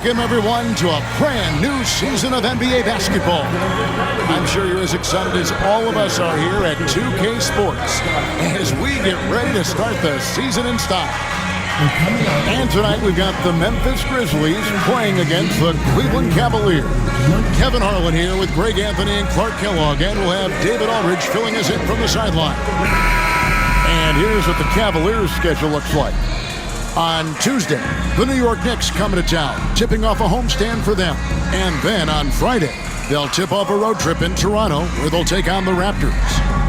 Welcome, everyone, to a brand new season of NBA basketball. I'm sure you're as excited as all of us are here at 2K Sports as we get ready to start the season in style. And tonight we've got the Memphis Grizzlies playing against the Cleveland Cavaliers. Kevin Harlan here with Greg Anthony and Clark Kellogg, and we'll have David Aldridge filling us in from the sideline. And here's what the Cavaliers' schedule looks like. On Tuesday, the New York Knicks coming to town, tipping off a homestand for them. And then on Friday, they'll tip off a road trip in Toronto where they'll take on the Raptors.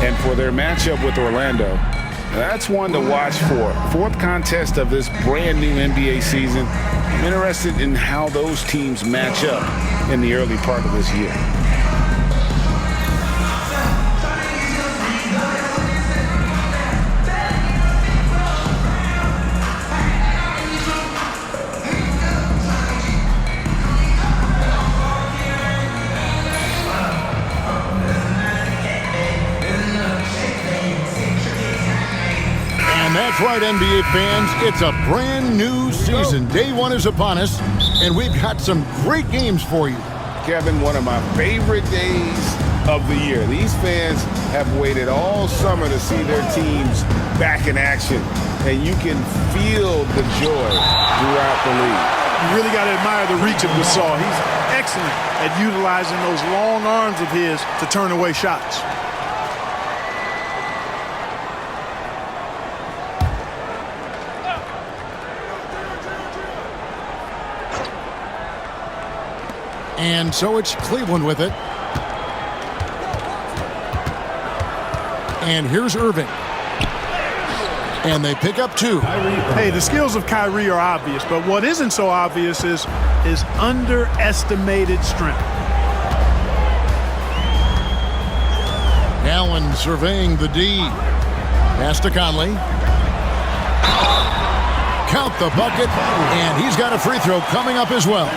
And for their matchup with Orlando, that's one to watch for. Fourth contest of this brand new NBA season. I'm interested in how those teams match up in the early part of this year. That's right, NBA fans. It's a brand new season. Day one is upon us, and we've got some great games for you. Kevin, one of my favorite days of the year. These fans have waited all summer to see their teams back in action, and you can feel the joy throughout the league. You really got to admire the reach of Gasol. He's excellent at utilizing those long arms of his to turn away shots. And so it's Cleveland with it. And here's Irving. And they pick up two. Hey, the skills of Kyrie are obvious, but what isn't so obvious is his underestimated strength. Allen surveying the D. Pass to Conley. Count the bucket, and he's got a free throw coming up as well.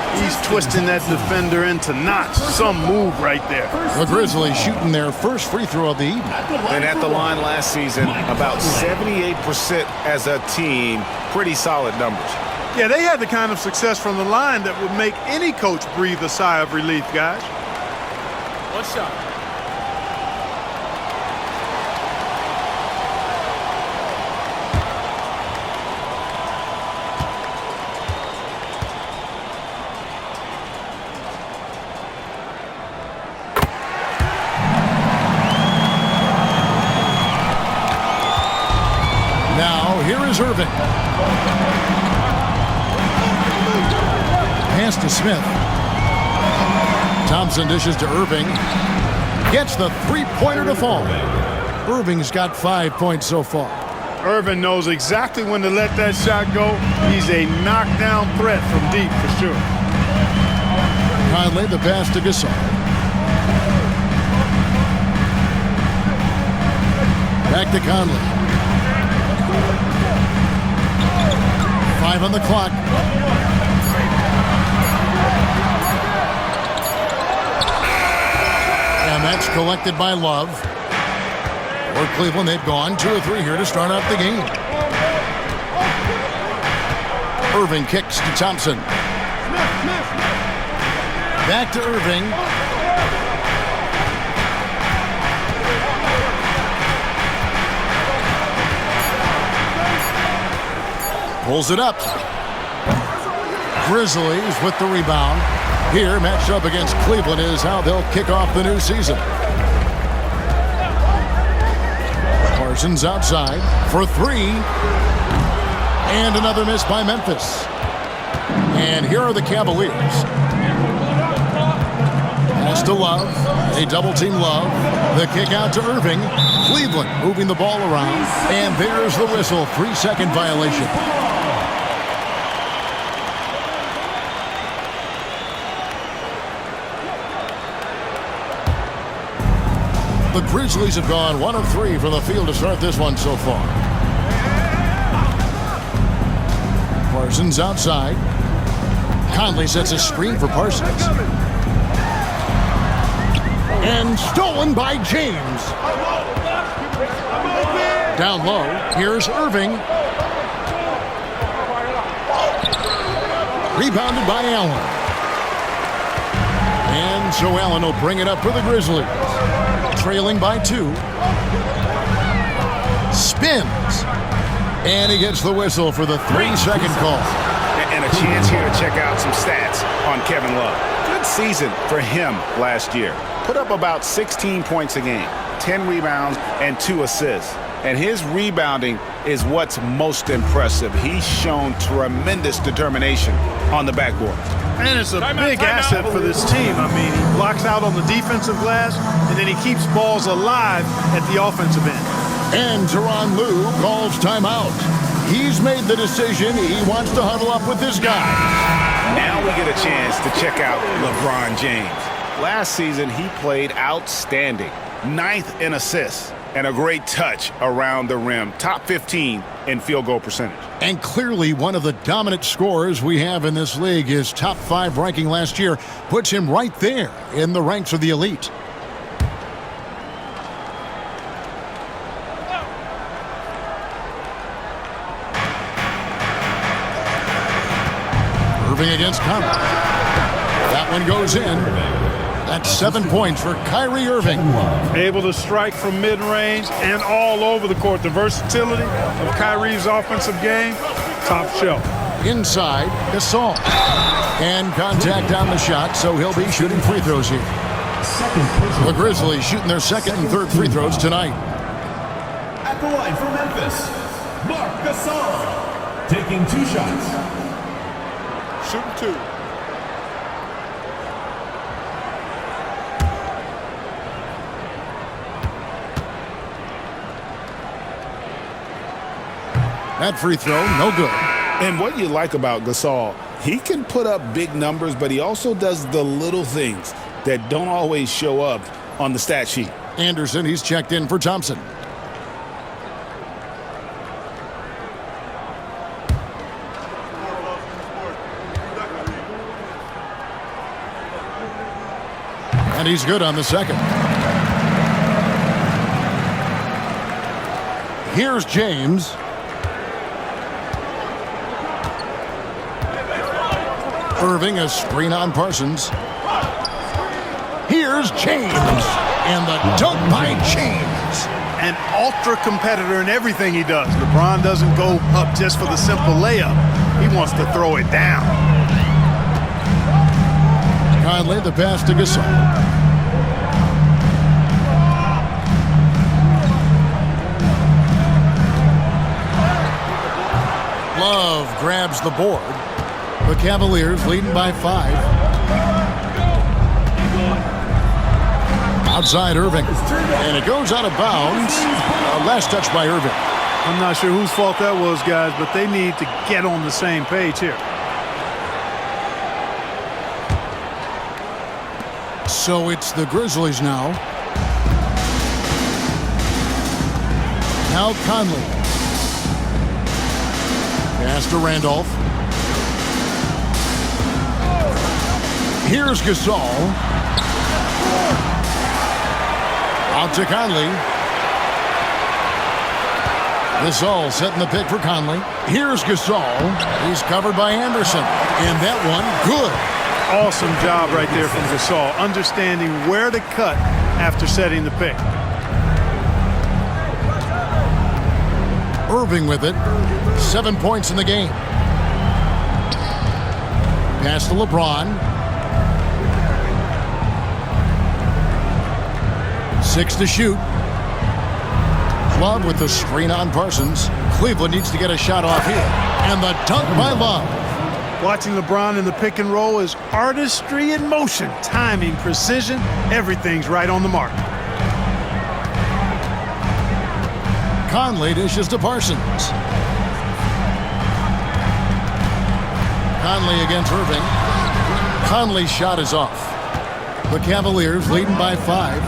He's twisting that defender into knots. Some move right there. The Grizzlies shooting their first free throw of the evening. And at the line last season, about 78% as a team. Pretty solid numbers. Yeah, they had the kind of success from the line that would make any coach breathe a sigh of relief, guys. One shot. Irving. Pass to Smith. Thompson dishes to Irving. Gets the three-pointer to fall. Irving's got 5 points so far. Irving knows exactly when to let that shot go. He's a knockdown threat from deep for sure. Conley, the pass to Gasol. Back to Conley. 5 on the clock. And that's collected by Love. For Cleveland, they've gone 2 or 3 here to start off the game. Irving kicks to Thompson. Back to Irving. Pulls it up. Grizzlies with the rebound. Here, matched up against Cleveland is how they'll kick off the new season. Parsons outside for 3. And another miss by Memphis. And here are the Cavaliers. Pass to Love. They double-team Love. The kick out to Irving. Cleveland moving the ball around. And there's the whistle. 3-second violation. The Grizzlies have gone 1 of 3 from the field to start this one so far. Parsons outside. Conley sets a screen for Parsons. And stolen by James. Down low, here's Irving. Rebounded by Allen. And so Allen will bring it up for the Grizzlies. Trailing by 2. Spins. And he gets the whistle for the 3-second call. And a chance here to check out some stats on Kevin Love. Good season for him last year. Put up about 16 points a game, 10 rebounds, and 2 assists. And his rebounding is what's most impressive. He's shown tremendous determination on the backboard. And it's a big asset for this team. I mean, he blocks out on the defensive glass, and then he keeps balls alive at the offensive end. And Tyronn Lue calls timeout. He's made the decision. He wants to huddle up with this guy. Now we get a chance to check out LeBron James. Last season, he played outstanding. 9th in assists and a great touch around the rim. Top 15 in field goal percentage. And clearly one of the dominant scorers we have in this league. His top 5 ranking last year puts him right there in the ranks of the elite. Irving against Conley. That one goes in. That's 7 points for Kyrie Irving. Able to strike from mid-range and all over the court. The versatility of Kyrie's offensive game, top shelf. Inside, Gasol. And contact on the shot, so he'll be shooting free throws here. The Grizzlies shooting their 2nd and 3rd free throws tonight. At the line for Memphis, Marc Gasol, taking 2 shots. Shooting 2. That free throw, no good. And what you like about Gasol, he can put up big numbers, but he also does the little things that don't always show up on the stat sheet. Anderson, he's checked in for Thompson. And he's good on the 2nd. Here's James. Irving, a screen on Parsons. Here's James. And the dunk by James. An ultra competitor in everything he does. LeBron doesn't go up just for the simple layup. He wants to throw it down. Conley, the pass to Gasol. Love grabs the board. The Cavaliers leading by 5. Outside Irving. And it goes out of bounds. Last touch by Irving. I'm not sure whose fault that was, guys, but they need to get on the same page here. So it's the Grizzlies now. Now Conley. Pass to Randolph. Here's Gasol. Out to Conley. Gasol setting the pick for Conley. Here's Gasol. He's covered by Anderson. And that one, good. Awesome job right there from Gasol, understanding where to cut after setting the pick. Irving with it. 7 points in the game. Pass to LeBron. 6 to shoot. Love with the screen on Parsons. Cleveland needs to get a shot off here. And the dunk by Love. Watching LeBron in the pick and roll is artistry in motion. Timing, precision, everything's right on the mark. Conley dishes to Parsons. Conley against Irving. Conley's shot is off. The Cavaliers leading by 5.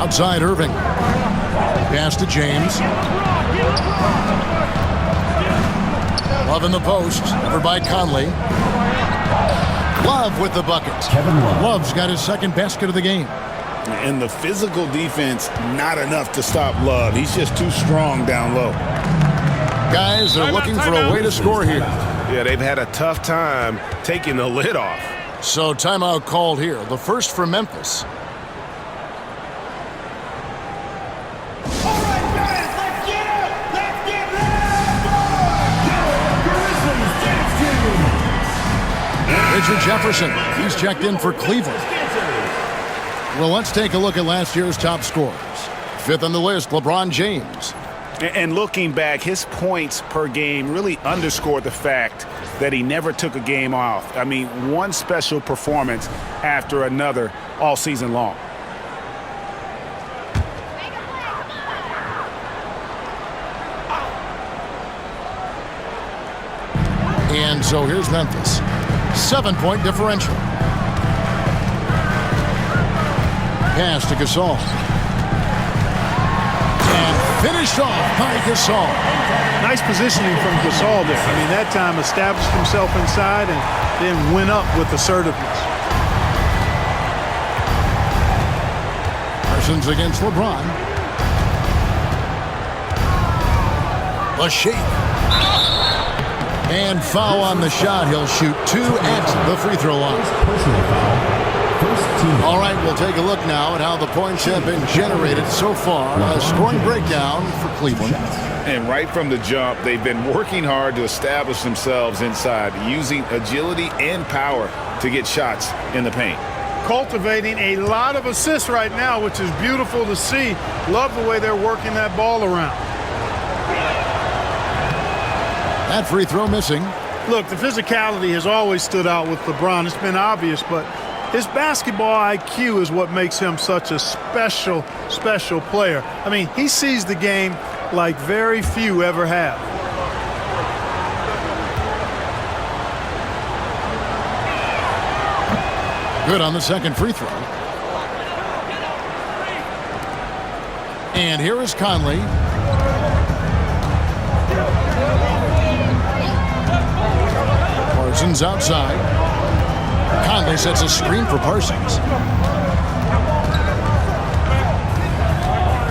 Outside Irving. Pass to James. Love in the post. Covered by Conley. Love with the bucket. Love's got his 2nd basket of the game. And the physical defense, not enough to stop Love. He's just too strong down low. Guys, they're looking for a way to score here. Yeah, they've had a tough time taking the lid off. So timeout called here. The first for Memphis. Richard Jefferson, he's checked in for Cleveland. Well, let's take a look at last year's top scorers. Fifth on the list, LeBron James. And looking back, his points per game really underscored the fact that he never took a game off. I mean, one special performance after another all season long. And so here's Memphis. 7-point differential. Pass to Gasol. And finished off by Gasol. Nice positioning from Gasol there. I mean, that time established himself inside and then went up with assertiveness. Parsons against LeBron. The shake. And foul on the shot. He'll shoot 2 at the free throw line. Personal foul. First team. All right, we'll take a look now at how the points have been generated so far. A scoring breakdown for Cleveland. And right from the jump, they've been working hard to establish themselves inside, using agility and power to get shots in the paint. Cultivating a lot of assists right now, which is beautiful to see. Love the way they're working that ball around. That free throw missing. Look, the physicality has always stood out with LeBron. It's been obvious, but his basketball IQ is what makes him such a special player. I mean, he sees the game like very few ever have. Good on the second free throw. And here is Conley. Parsons outside. Conley sets a screen for Parsons.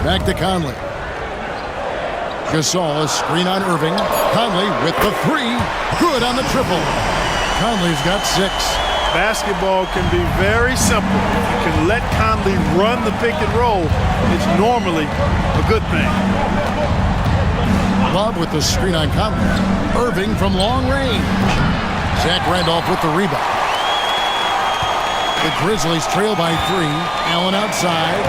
Back to Conley. Gasol, a screen on Irving. Conley with the three. Good on the triple. Conley's got 6. Basketball can be very simple. If you can let Conley run the pick and roll, it's normally a good thing. Love with the screen on Conley. Irving from long range. Zach Randolph with the rebound. The Grizzlies trail by 3. Allen outside.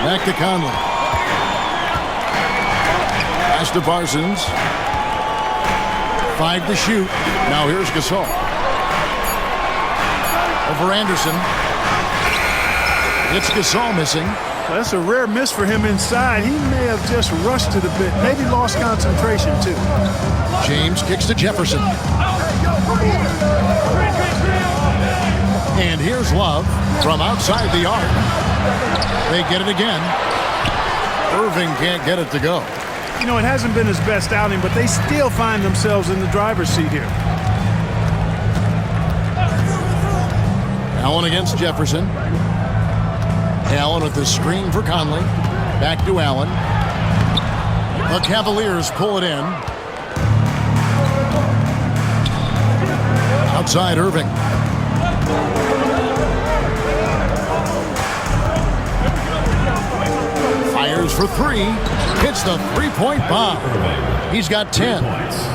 Back to Conley. Pass to Parsons. 5 to shoot. Now here's Gasol. Over Anderson. It's Gasol missing. That's a rare miss for him inside. He may have just rushed it a bit. Maybe lost concentration, too. James kicks to Jefferson. And here's Love from outside the arc. They get it again. Irving can't get it to go. You know, it hasn't been his best outing, but they still find themselves in the driver's seat here. Allen against Jefferson. Allen with the screen for Conley. Back to Allen. The Cavaliers pull it in. Outside Irving. Fires for 3. Hits the three-point bomb. He's got 10.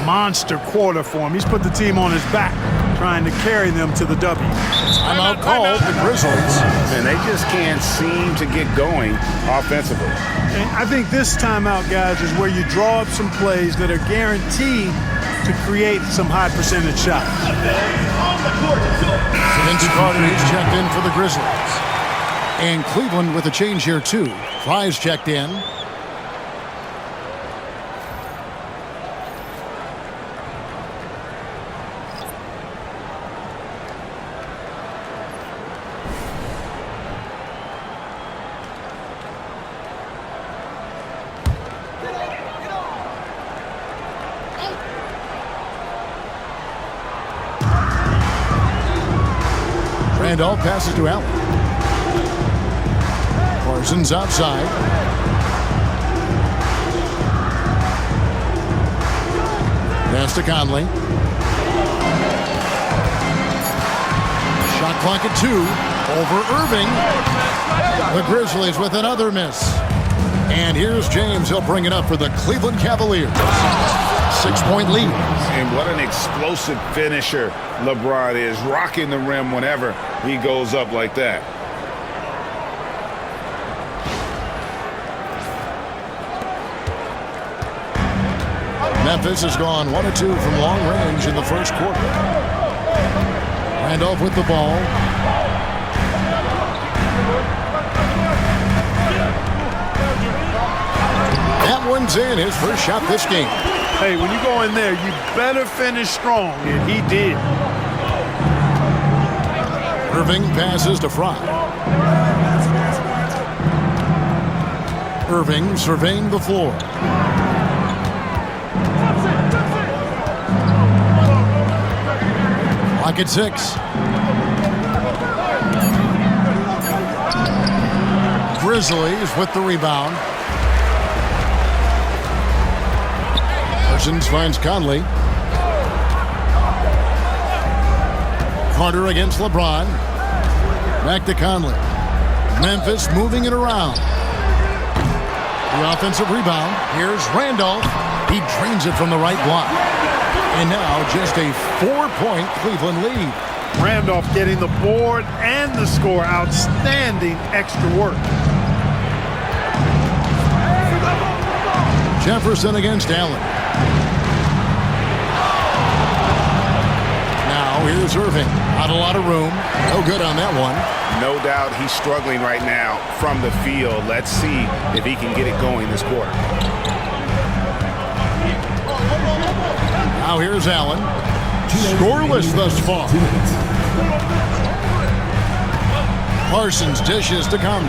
Monster quarter for him. He's put the team on his back, trying to carry them to the W. Timeout called the Grizzlies. And they just can't seem to get going offensively. And I think this timeout, guys, is where you draw up some plays that are guaranteed to create some high percentage shots. Vince Carter is checked in for the Grizzlies. And Cleveland with a change here, too. Fry's checked in. Randolph passes to Allen. Parsons outside. Pass to Conley. Shot clock at 2. Over Irving. The Grizzlies with another miss. And here's James. He'll bring it up for the Cleveland Cavaliers. 6-point lead. And what an explosive finisher LeBron is. Rocking the rim whenever he goes up like that. Memphis has gone 1 of 2 from long range in the first quarter. Randolph with the ball. That one's in, his first shot this game. Hey, when you go in there, you better finish strong, and he did. Irving passes to Fry. Irving surveying the floor. Clock at 6. Grizzlies with the rebound. Parsons finds Conley. Carter against LeBron. Back to Conley. Memphis moving it around. The offensive rebound. Here's Randolph. He drains it from the right block. And now just a 4-point Cleveland lead. Randolph getting the board and the score. Outstanding extra work. Jefferson against Allen. Now here's Irving. Not a lot of room. No good on that one. No doubt he's struggling right now from the field. Let's see if he can get it going this quarter. Now here's Allen. Scoreless thus far. Parsons dishes to Conley.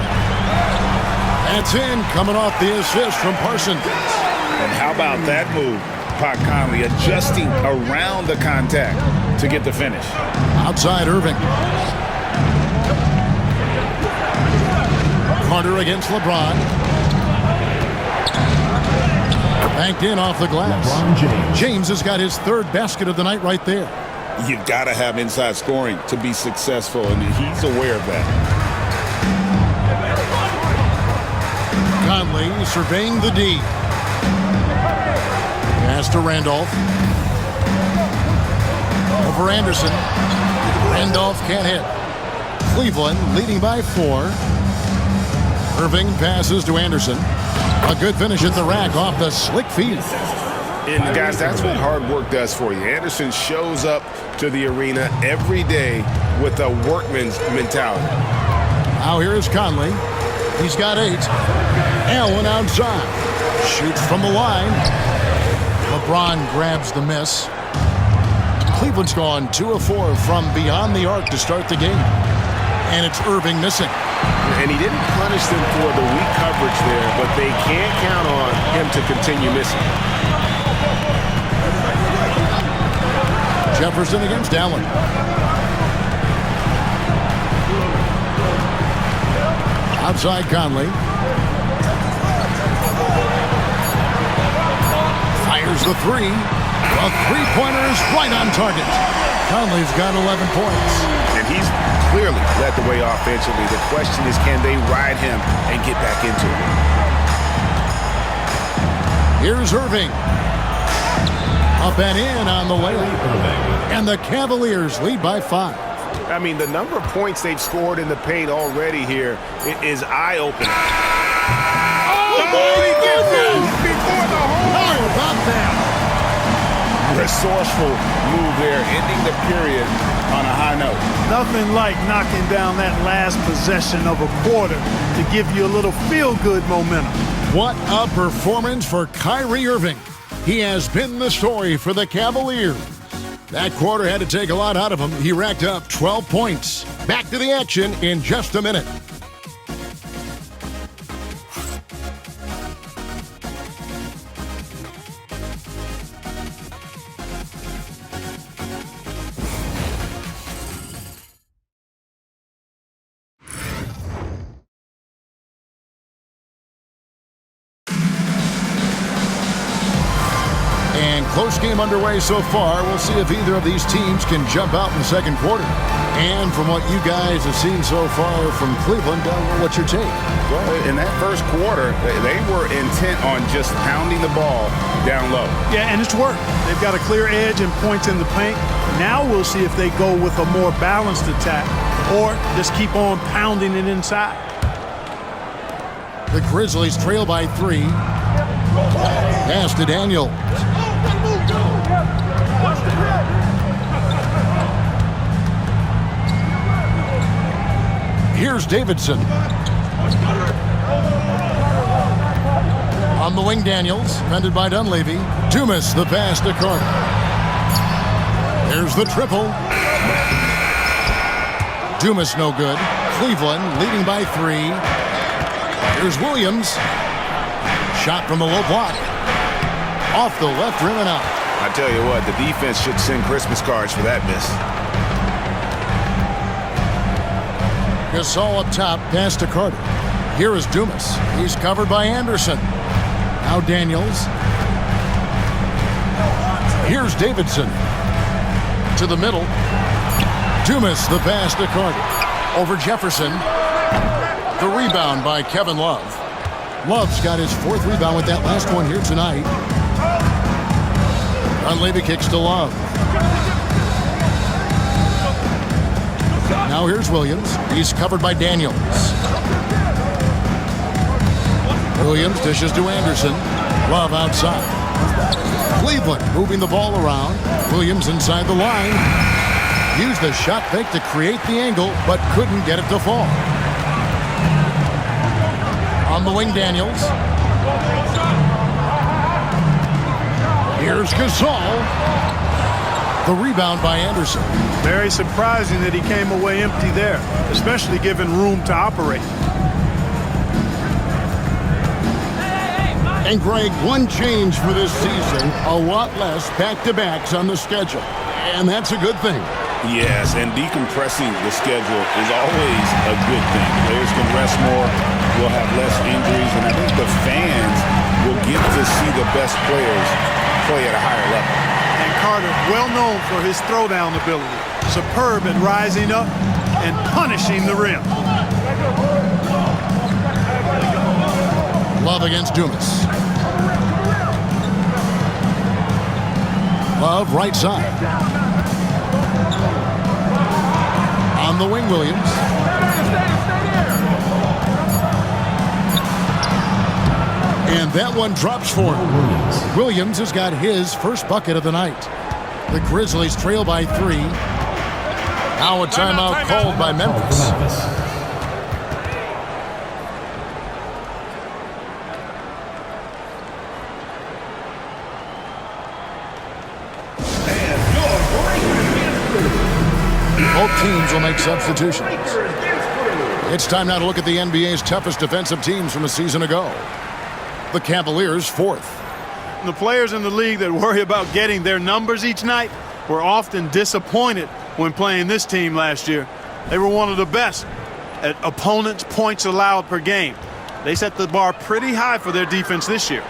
That's in, coming off the assist from Parsons. And how about that move? Pot Conley adjusting around the contact to get the finish. Outside Irving. Carter against LeBron. Banked in off the glass. James has got his 3rd basket of the night right there. You've got to have inside scoring to be successful, and he's aware of that. Conley surveying the D. Pass to Randolph. Over Anderson. Randolph can't hit. Cleveland leading by 4. Irving passes to Anderson. A good finish at the rack off the slick feed. And guys, that's what hard work does for you. Anderson shows up to the arena every day with a workman's mentality. Now here's Conley. He's got 8. Allen outside. Shoots from the line. LeBron grabs the miss. Cleveland's gone 2 of 4 from beyond the arc to start the game. And it's Irving missing. And he didn't punish them for the weak coverage there, but they can't count on him to continue missing. Jefferson against Allen. Outside Conley. Fires the 3. A 3-pointer is right on target. Conley's got 11 points. And he's clearly led the way offensively. The question is, can they ride him and get back into it? Here's Irving. Up and in on the layup. And the Cavaliers lead by 5. I mean, the number of points they've scored in the paint already here is eye-opening. Oh, my goodness! Before the horn! How about that? Resourceful move there, ending the period on a high note. Nothing like knocking down that last possession of a quarter to give you a little feel-good momentum. What a performance for Kyrie Irving. He has been the story for the Cavaliers. That quarter had to take a lot out of him. He racked up 12 points. Back to the action in just a minute. close game underway so far. We'll see if either of these teams can jump out in the second quarter. And from what you guys have seen so far from Cleveland, what's your take? Well, in that first quarter, they were intent on just pounding the ball down low. Yeah, and it's worked. They've got a clear edge and points in the paint. Now we'll see if they go with a more balanced attack or just keep on pounding it inside. The Grizzlies trail by 3. Pass to Daniels. Here's Davidson. On the wing, Daniels, defended by Dunleavy. Dumas, the pass to Carter. There's the triple. Dumas no good. Cleveland leading by 3. Here's Williams. Shot from the low block. Off the left rim and out. I tell you what, the defense should send Christmas cards for that miss. Gasol up top, pass to Carter. Here is Dumas. He's covered by Anderson. Now Daniels. Here's Davidson. To the middle. Dumas, the pass to Carter. Over Jefferson. The rebound by Kevin Love. Love's got his 4th rebound with that last one here tonight. Dunleavy kicks to Love. Now here's Williams. He's covered by Daniels. Williams dishes to Anderson. Love outside. Cleveland moving the ball around. Williams inside the line. Used the shot fake to create the angle, but couldn't get it to fall. On the wing, Daniels. Here's Gasol. The rebound by Anderson. Very surprising that he came away empty there, especially given room to operate. And Greg, one change for this season, a lot less back-to-backs on the schedule. And that's a good thing. Yes, and decompressing the schedule is always a good thing. Players can rest more, will have less injuries, and I think the fans will get to see the best players play at a higher level. And Carter, well known for his throwdown ability. Superb at rising up and punishing the rim. Love against Dumas. Love right side. On the wing, Williams. And that one drops for him. Williams has got his first bucket of the night. The Grizzlies trail by 3. Now a timeout called by Memphis. Both teams will make substitutions. It's time now to look at the NBA's toughest defensive teams from a season ago. The Cavaliers 4th. The players in the league that worry about getting their numbers each night were often disappointed when playing this team last year. They were one of the best at opponents' points allowed per game. They set the bar pretty high for their defense this year.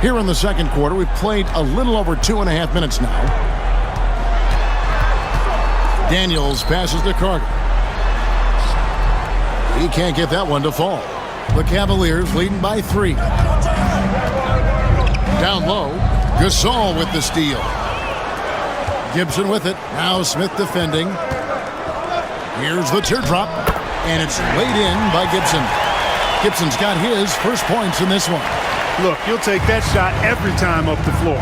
Here in the second quarter, we've played a little over 2.5 minutes now. Daniels passes to Carter. He can't get that one to fall. The Cavaliers leading by 3. Down low, Gasol with the steal. Gibson with it. Now Smith defending. Here's the teardrop, and it's laid in by Gibson. Gibson's got his first points in this one. Look, you'll take that shot every time up the floor.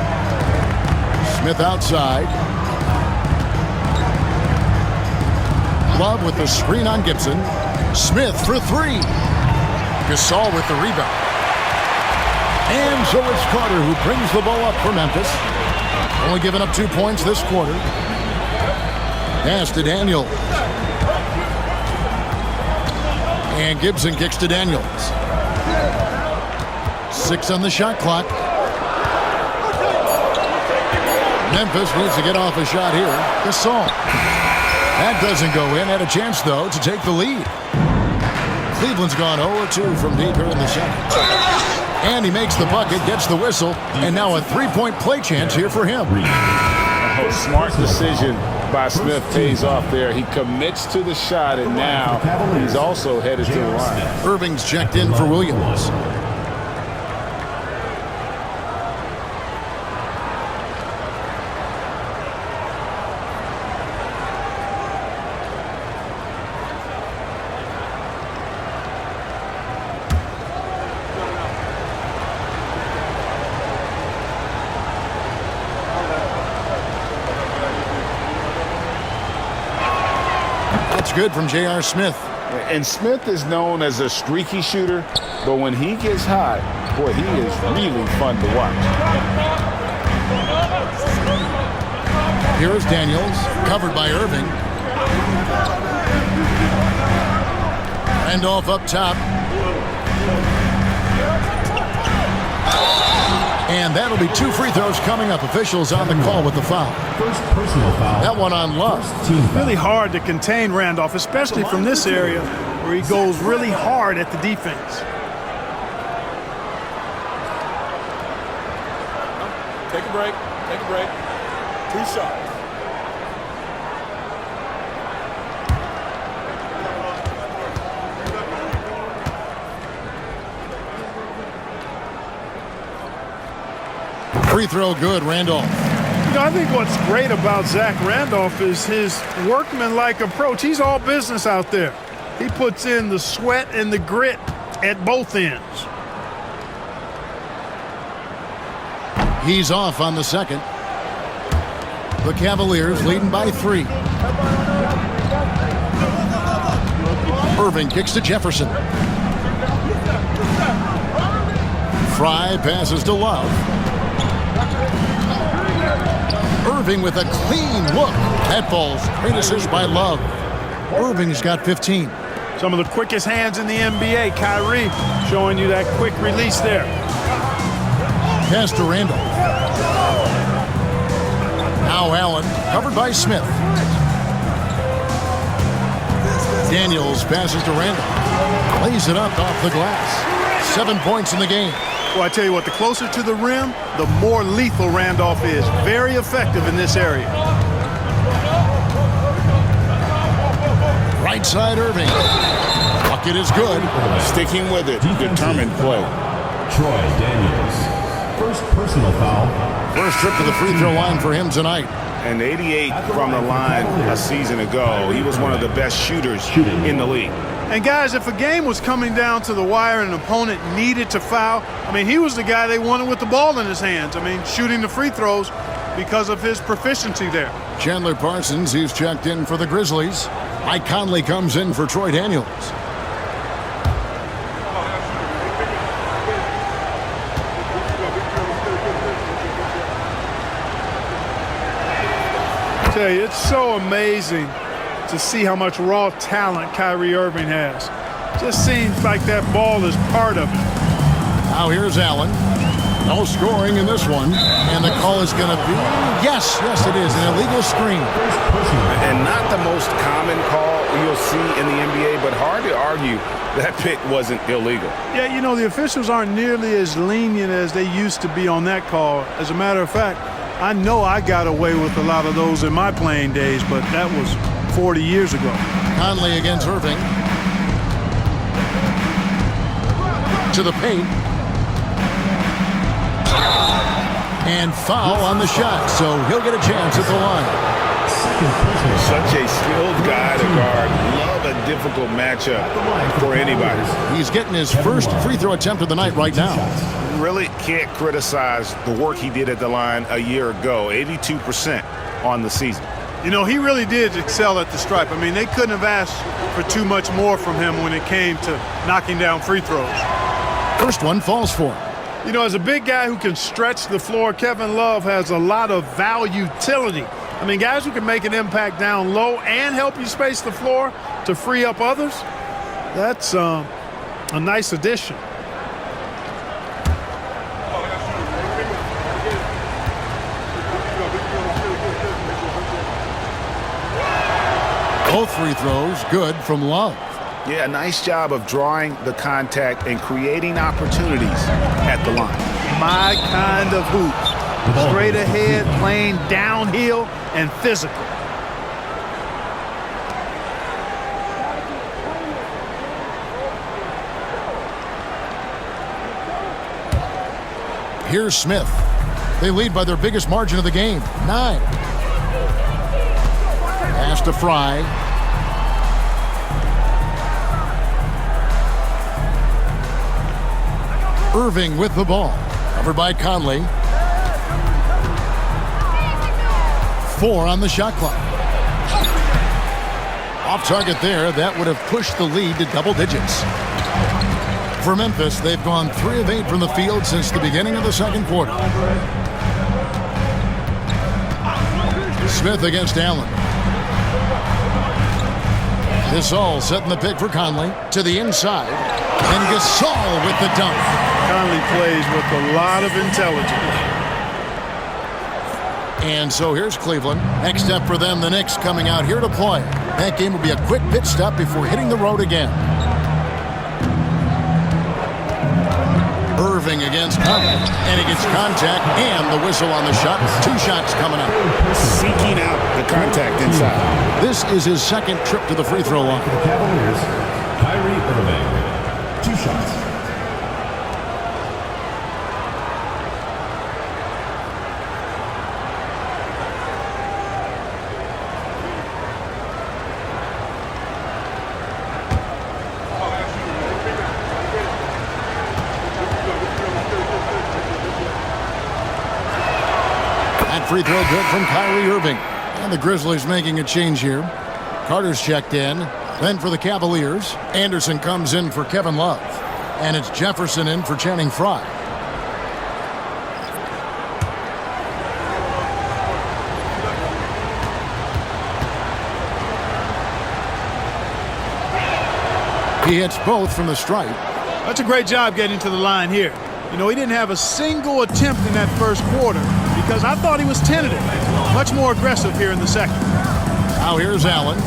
Smith outside. Love with the screen on Gibson. Smith for 3. Gasol with the rebound. And so it's Carter who brings the ball up for Memphis. Only giving up 2 points this quarter. Pass to Daniels. And Gibson kicks to Daniels. 6 on the shot clock. Memphis needs to get off a shot here. Gasol. That doesn't go in. Had a chance, though, to take the lead. Cleveland's gone 0-2 from deep here in the second. And he makes the bucket, gets the whistle, and now a three-point play chance here for him. A smart decision by Smith pays off there. He commits to the shot, and now he's also headed to the line. Irving's checked in for Williams. That's good from J.R. Smith. And Smith is known as a streaky shooter, but when he gets hot, boy, he is really fun to watch. Here's Daniels, covered by Irving. Randolph up top. And that'll be 2 free throws coming up. Officials on the call with the foul. First personal foul. That one on Love. Really hard to contain Randolph, especially from this area where he goes really hard at the defense. Take a break. Take a break. 2 shots. Free throw good, Randolph. You know, I think what's great about Zach Randolph is his workmanlike approach. He's all business out there. He puts in the sweat and the grit at both ends. He's off on the second. The Cavaliers leading by 3. Irving kicks to Jefferson. Fry passes to Love. Irving with a clean look. That ball's great assist by Love. Irving's got 15. Some of the quickest hands in the NBA. Kyrie showing you that quick release there. Pass to Randolph. Now Allen, covered by Smith. Daniels passes to Randolph. Lays it up off the glass. 7 points in the game. Well, I tell you what, the closer to the rim, the more lethal Randolph is. Very effective in this area. Right side Irving. Bucket is good. Sticking with it. Determined play. Troy Daniels. First personal foul. First trip to the free throw line for him tonight. And 88 from the line a season ago. He was one of the best shooters in the league. And guys, if a game was coming down to the wire and an opponent needed to foul, I mean, he was the guy they wanted with the ball in his hands. I mean, shooting the free throws because of his proficiency there. Chandler Parsons, he's checked in for the Grizzlies. Mike Conley comes in for Troy Daniels. I tell you, it's so amazing to see how much raw talent Kyrie Irving has. Just seems like that ball is part of it. Now here's Allen. No scoring in this one. And the call is going to be, yes, it is, an illegal screen. And not the most common call you'll see in the NBA, but hard to argue that pick wasn't illegal. Yeah, you know, the officials aren't nearly as lenient as they used to be on that call. As a matter of fact, I know I got away with a lot of those in my playing days, but that was 40 years ago. Conley against Irving. To the paint. And foul on the shot, so he'll get a chance at the line. Such a skilled guy to guard. Love a difficult matchup for anybody. He's getting his first free throw attempt of the night right now. Really can't criticize the work he did at the line a year ago. 82% on the season. You know, he really did excel at the stripe. I mean, they couldn't have asked for too much more from him when it came to knocking down free throws. First one falls for him. You know, as a big guy who can stretch the floor, Kevin Love has a lot of value-utility. I mean, guys who can make an impact down low and help you space the floor to free up others, that's a nice addition. Both free throws good from Love. Yeah, nice job of drawing the contact and creating opportunities at the line. My kind of hoop. Straight ahead, playing downhill, and physical. Here's Smith. They lead by their biggest margin of the game, 9. Pass to Fry. Irving with the ball. Covered by Conley. 4 on the shot clock. Off target there. That would have pushed the lead to double digits. For Memphis, they've gone 3 of 8 from the field since the beginning of the second quarter. Smith against Allen. Gasol setting the pick for Conley to the inside. And Gasol with the dunk. Conley plays with a lot of intelligence. And so here's Cleveland. Next step for them, the Knicks coming out here to play. That game will be a quick pit stop before hitting the road again. Irving against Conley, and he gets contact and the whistle on the shot. 2 shots coming up. Seeking out the contact inside. This is his second trip to the free throw line. The Cavaliers, Kyrie Irving. 2 shots. Free throw good from Kyrie Irving. And the Grizzlies making a change here. Carter's checked in. Then for the Cavaliers, Anderson comes in for Kevin Love. And it's Jefferson in for Channing Frye. He hits both from the stripe. That's a great job getting to the line here. You know, he didn't have a single attempt in that first quarter because I thought he was tentative. Much more aggressive here in the second. Now here's Allen.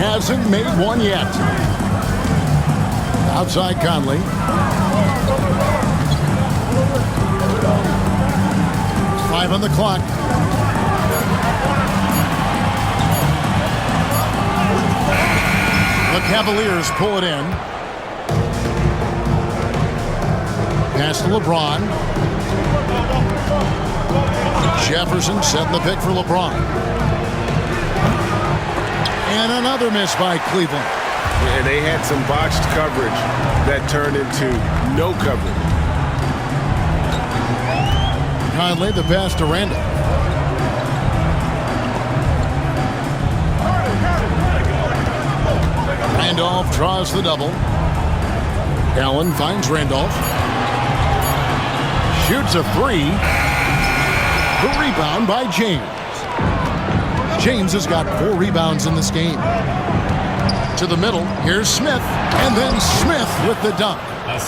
Hasn't made one yet. Outside Conley. Five on the clock. The Cavaliers pull it in. Pass to LeBron. Jefferson setting the pick for LeBron. And another miss by Cleveland. Yeah, they had some botched coverage that turned into no coverage. Conley, the pass to Randall. Randolph draws the double. Allen finds Randolph. Shoots a 3. The rebound by James. James has got 4 rebounds in this game. To the middle, here's Smith, and then Smith with the dunk.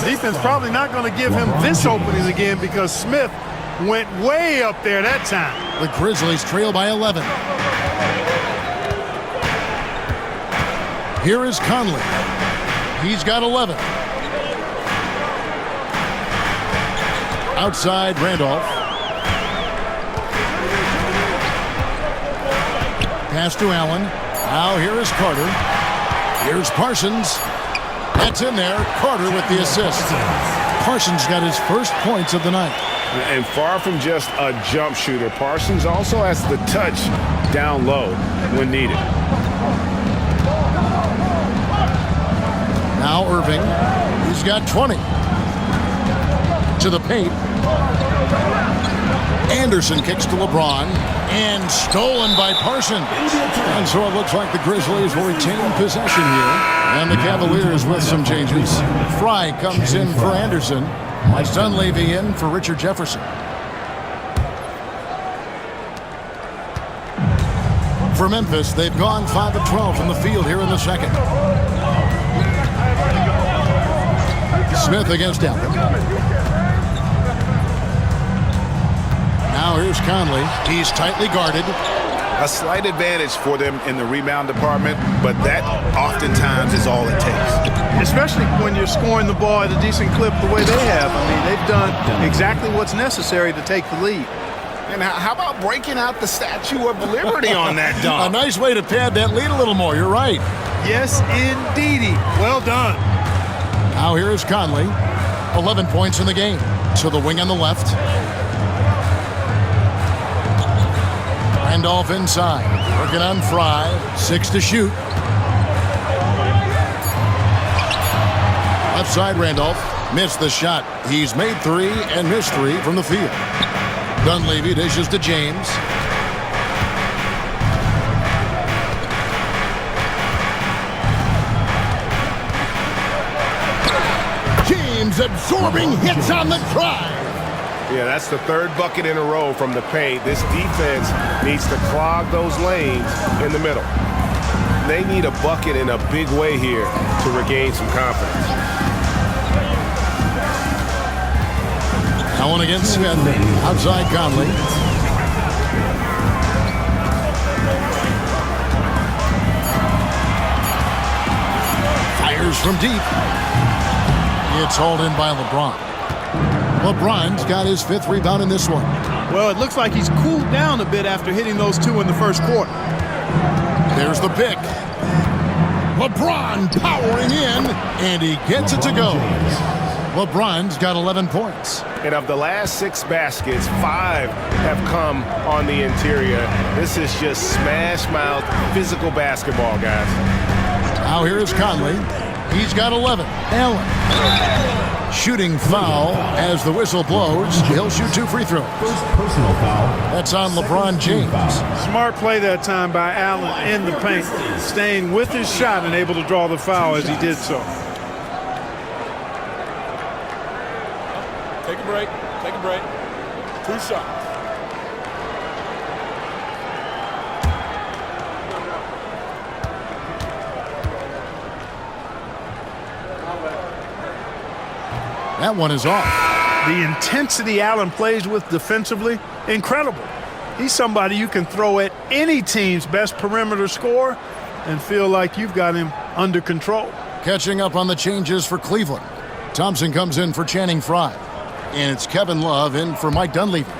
Defense probably not going to give him this opening again because Smith went way up there that time. The Grizzlies trail by 11. Here is Conley. He's got 11. Outside Randolph. Pass to Allen. Now here is Carter. Here's Parsons. That's in there. Carter with the assist. Parsons got his first points of the night. And far from just a jump shooter, Parsons also has the touch down low when needed. Now Irving. He's got 20. To the paint. Anderson kicks to LeBron. And stolen by Parsons. And so it looks like the Grizzlies will retain possession here. And the Cavaliers with some changes. Fry comes in for Anderson. Dunleavy in for Richard Jefferson. For Memphis, they've gone 5 of 12 from the field here in the second. Smith against Allen. Now here's Conley. He's tightly guarded. A slight advantage for them in the rebound department, but that oftentimes is all it takes. Especially when you're scoring the ball at a decent clip the way they have. I mean, they've done exactly what's necessary to take the lead. And how about breaking out the Statue of Liberty on that dunk? A nice way to pad that lead a little more. You're right. Yes, indeedy. Well done. Now here is Conley. 11 points in the game. To the wing on the left. Randolph inside. Working on Fry. 6 to shoot. Left side, Randolph. Missed the shot. He's made 3 and missed 3 from the field. Dunleavy dishes to James. James absorbing hits on the drive. Yeah, that's the 3rd bucket in a row from the paint. This defense needs to clog those lanes in the middle. They need a bucket in a big way here to regain some confidence. Now on against Smith. Outside Conley. Fires from deep. It's hauled in by LeBron. LeBron's got his 5th rebound in this one. Well, it looks like he's cooled down a bit after hitting those 2 in the first quarter. There's the pick. LeBron powering in, and he gets it to go. LeBron's got 11 points. And of the last 6 baskets, 5 have come on the interior. This is just smash-mouth physical basketball, guys. Now here's Conley. He's got 11. Allen. Shooting foul as the whistle blows. He'll shoot 2 free throws. First personal foul. That's on LeBron James. Smart play that time by Allen in the paint, staying with his shot and able to draw the foul as he did so. Take a break. Take a break. 2 shots. That one is off. The intensity Allen plays with defensively, incredible. He's somebody you can throw at any team's best perimeter scorer and feel like you've got him under control. Catching up on the changes for Cleveland. Thompson comes in for Channing Frye. And it's Kevin Love in for Mike Dunleavy.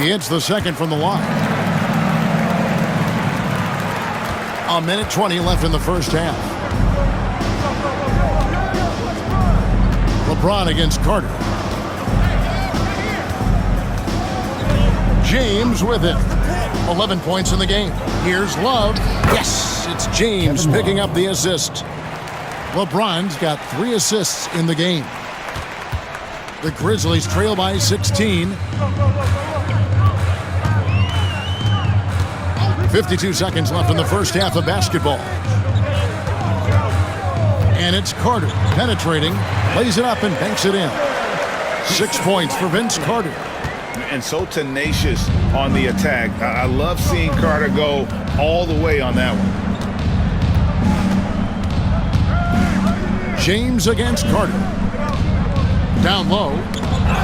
He hits the second from the line. A minute 20 left in the first half. LeBron against Carter. James with it. 11 points in the game. Here's Love. Yes, it's James picking up the assist. LeBron's got 3 assists in the game. The Grizzlies trail by 16. 52 seconds left in the first half of basketball. And it's Carter penetrating, lays it up and banks it in. 6 points for Vince Carter. And so tenacious on the attack. I love seeing Carter go all the way on that one. James against Carter. Down low.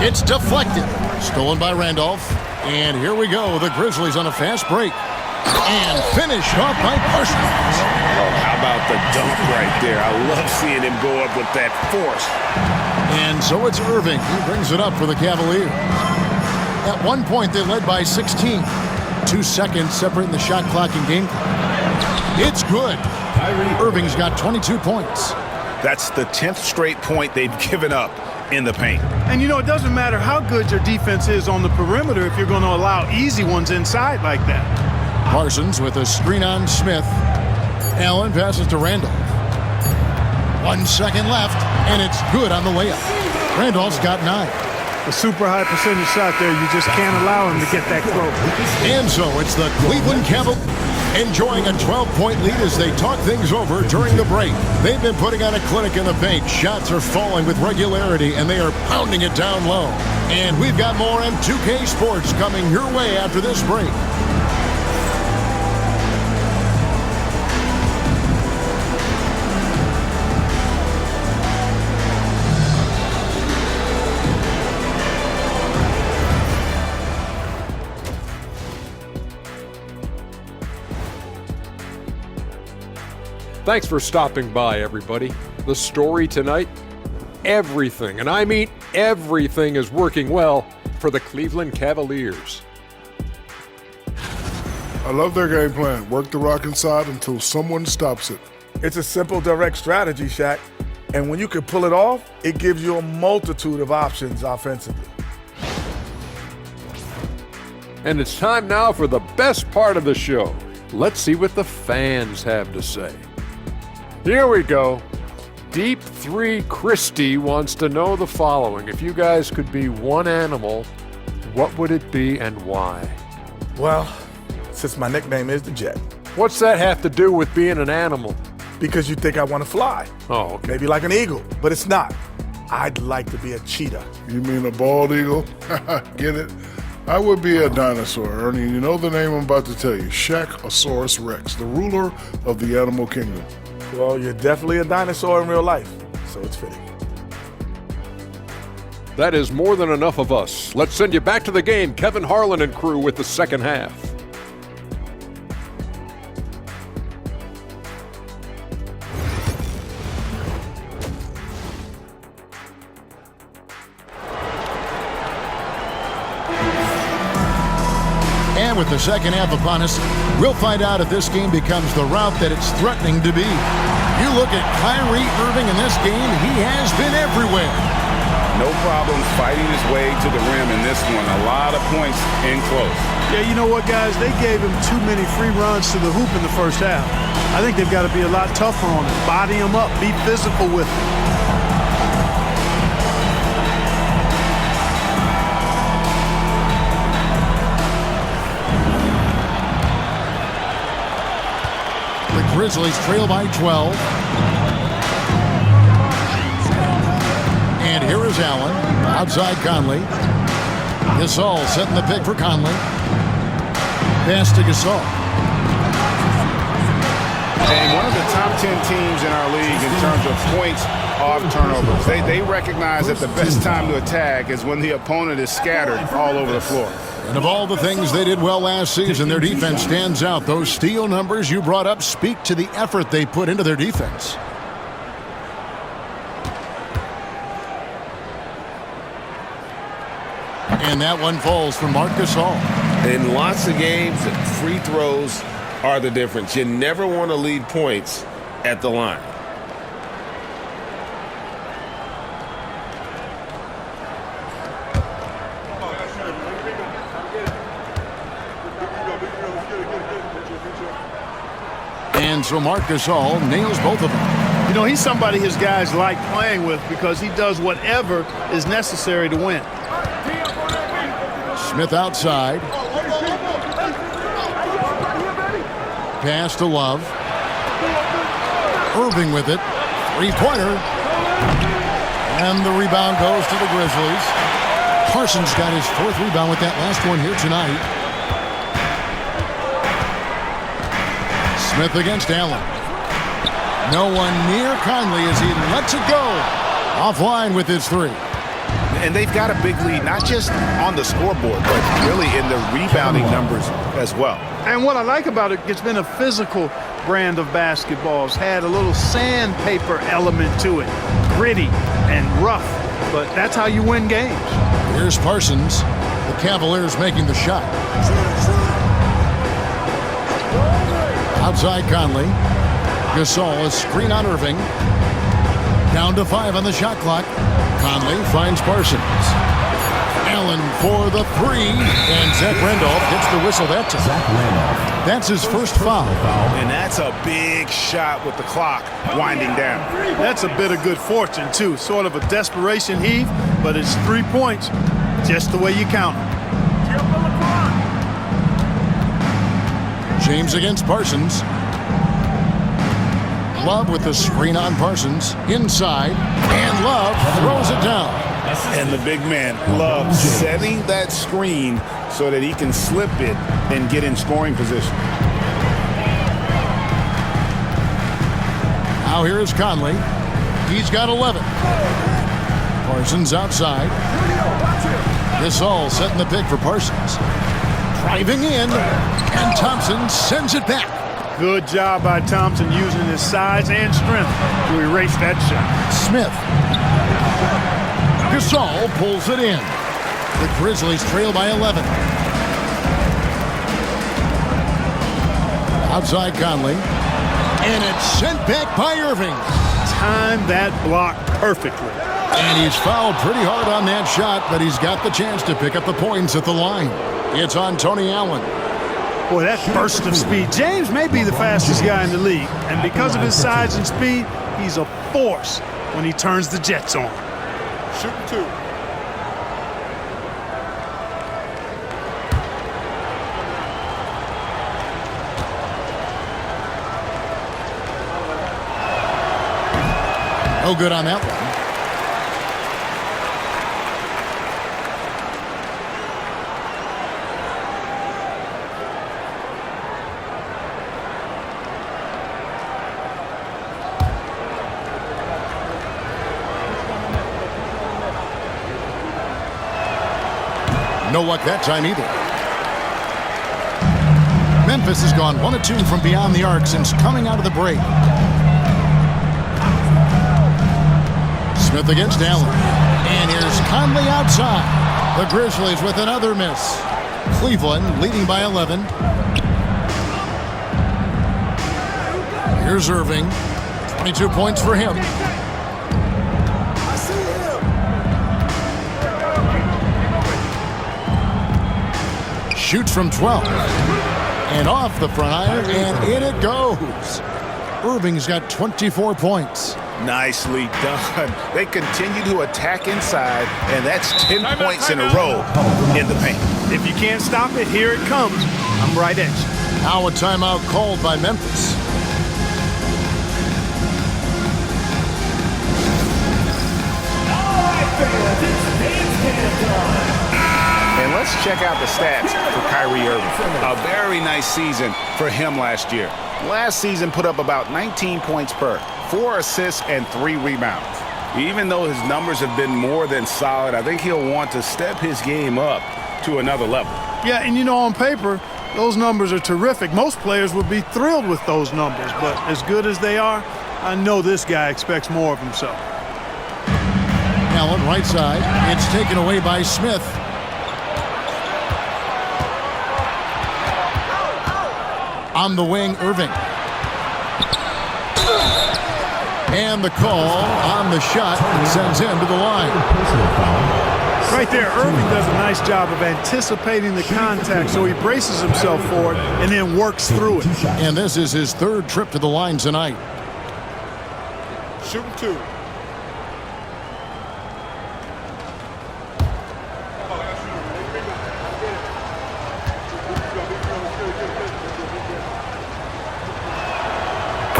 It's deflected. Stolen by Randolph. And here we go. The Grizzlies on a fast break. And finished off by Parsons. Oh, how about the dunk right there? I love seeing him go up with that force. And so it's Irving. He brings it up for the Cavaliers. At one point, they led by 16. 2 seconds separating the shot clock and game clock. It's good. Irving's got 22 points. That's the 10th straight point they've given up in the paint. And you know, it doesn't matter how good your defense is on the perimeter if you're going to allow easy ones inside like that. Parsons with a screen on Smith. Allen passes to Randolph. 1 second left, and it's good on the layup. Randolph's got 9. A super high percentage shot there. You just can't allow him to get that close. And so it's the Cleveland Cavaliers enjoying a 12-point lead as they talk things over during the break. They've been putting on a clinic in the paint. Shots are falling with regularity, and they are pounding it down low. And we've got more M2K Sports coming your way after this break. Thanks for stopping by, everybody. The story tonight, everything, and I mean everything, is working well for the Cleveland Cavaliers. I love their game plan. Work the rock inside until someone stops it. It's a simple, direct strategy, Shaq. And when you can pull it off, it gives you a multitude of options offensively. And it's time now for the best part of the show. Let's see what the fans have to say. Here we go. Deep 3 Christie wants to know the following. If you guys could be one animal, what would it be and why? Well, since my nickname is the Jet. What's that have to do with being an animal? Because you think I want to fly. Oh, okay. Maybe like an eagle, but it's not. I'd like to be a cheetah. You mean a bald eagle? Get it? I would be a dinosaur, Ernie. You know the name I'm about to tell you. Shaqosaurus Rex, the ruler of the animal kingdom. Well, you're definitely a dinosaur in real life, so it's fitting. That is more than enough of us. Let's send you back to the game. Kevin Harlan and crew with the second half. And with the second half upon us, we'll find out if this game becomes the route that it's threatening to be. You look at Kyrie Irving in this game, he has been everywhere. No problems fighting his way to the rim in this one. A lot of points in close. Yeah, you know what, guys? They gave him too many free runs to the hoop in the first half. I think they've got to be a lot tougher on him. Body him up. Be physical with him. The Grizzlies trail by 12. And here is Allen, outside Conley. Gasol setting the pick for Conley. Pass to Gasol. And one of the top 10 teams in our league in terms of points off turnovers. They recognize that the best time to attack is when the opponent is scattered all over the floor. And of all the things they did well last season, their defense stands out. Those steal numbers you brought up speak to the effort they put into their defense. And that one falls for Marc Gasol. In lots of games, free throws are the difference. You never want to lead points at the line. And so Marc Gasol nails both of them. You know, he's somebody his guys like playing with because he does whatever is necessary to win. Smith outside. Pass to Love. Irving with it. Three-pointer. And the rebound goes to the Grizzlies. Parsons got his fourth rebound with that last one here tonight. Smith against Allen. No one near Conley as he lets it go. Offline with his three. And they've got a big lead, not just on the scoreboard, but really in the rebounding numbers as well. And what I like about it, it's been a physical brand of basketball. It's had a little sandpaper element to it. Gritty and rough, but that's how you win games. Here's Parsons. The Cavaliers making the shot. Outside Conley. Gasol, a screen on Irving. Down to 5 on the shot clock. Conley finds Parsons. Allen for the three. And Zach Randolph gets the whistle that time. That's his first foul. And that's a big shot with the clock winding down. That's a bit of good fortune, too. Sort of a desperation heave, but it's 3 points, just the way you count them. James against Parsons. Love with the screen on Parsons. Inside. And Love throws it down. And the big man, Love, setting that screen so that he can slip it and get in scoring position. Now here is Conley. He's got 11. Parsons outside. Gasol setting the pick for Parsons. Driving in. And Thompson sends it back. Good job by Thompson using his size and strength to erase that shot. Smith. Gasol pulls it in. The Grizzlies trail by 11. Outside Conley. And it's sent back by Irving. Timed that block perfectly. And he's fouled pretty hard on that shot, but he's got the chance to pick up the points at the line. It's on Tony Allen. Boy, that burst of speed. James may be the fastest guy in the league, and because of his size and speed, he's a force when he turns the Jets on. Shooting 2. No good on that one. No luck that time either. Memphis has gone 1 of 2 from beyond the arc since coming out of the break. Smith against Allen. And here's Conley outside. The Grizzlies with another miss. Cleveland leading by 11. Here's Irving. 22 points for him. Shoots from 12. And off the front iron, and in it goes. Irving's got 24 points. Nicely done. They continue to attack inside, and that's 10 points in a row in the paint. If you can't stop it, here it comes. I'm right at you. Now a timeout called by Memphis. And let's check out the stats for Kyrie Irving. A very nice season for him last year. Last season put up about 19 points per, 4 assists and 3 rebounds. Even though his numbers have been more than solid, I think he'll want to step his game up to another level. Yeah, and you know, on paper, those numbers are terrific. Most players would be thrilled with those numbers, but as good as they are, I know this guy expects more of himself. Allen right side. It's taken away by Smith. On the wing, Irving. And the call on the shot sends him to the line. Right there, Irving does a nice job of anticipating the contact, so he braces himself for it and then works through it. And this is his 3rd trip to the line tonight. Shooting 2.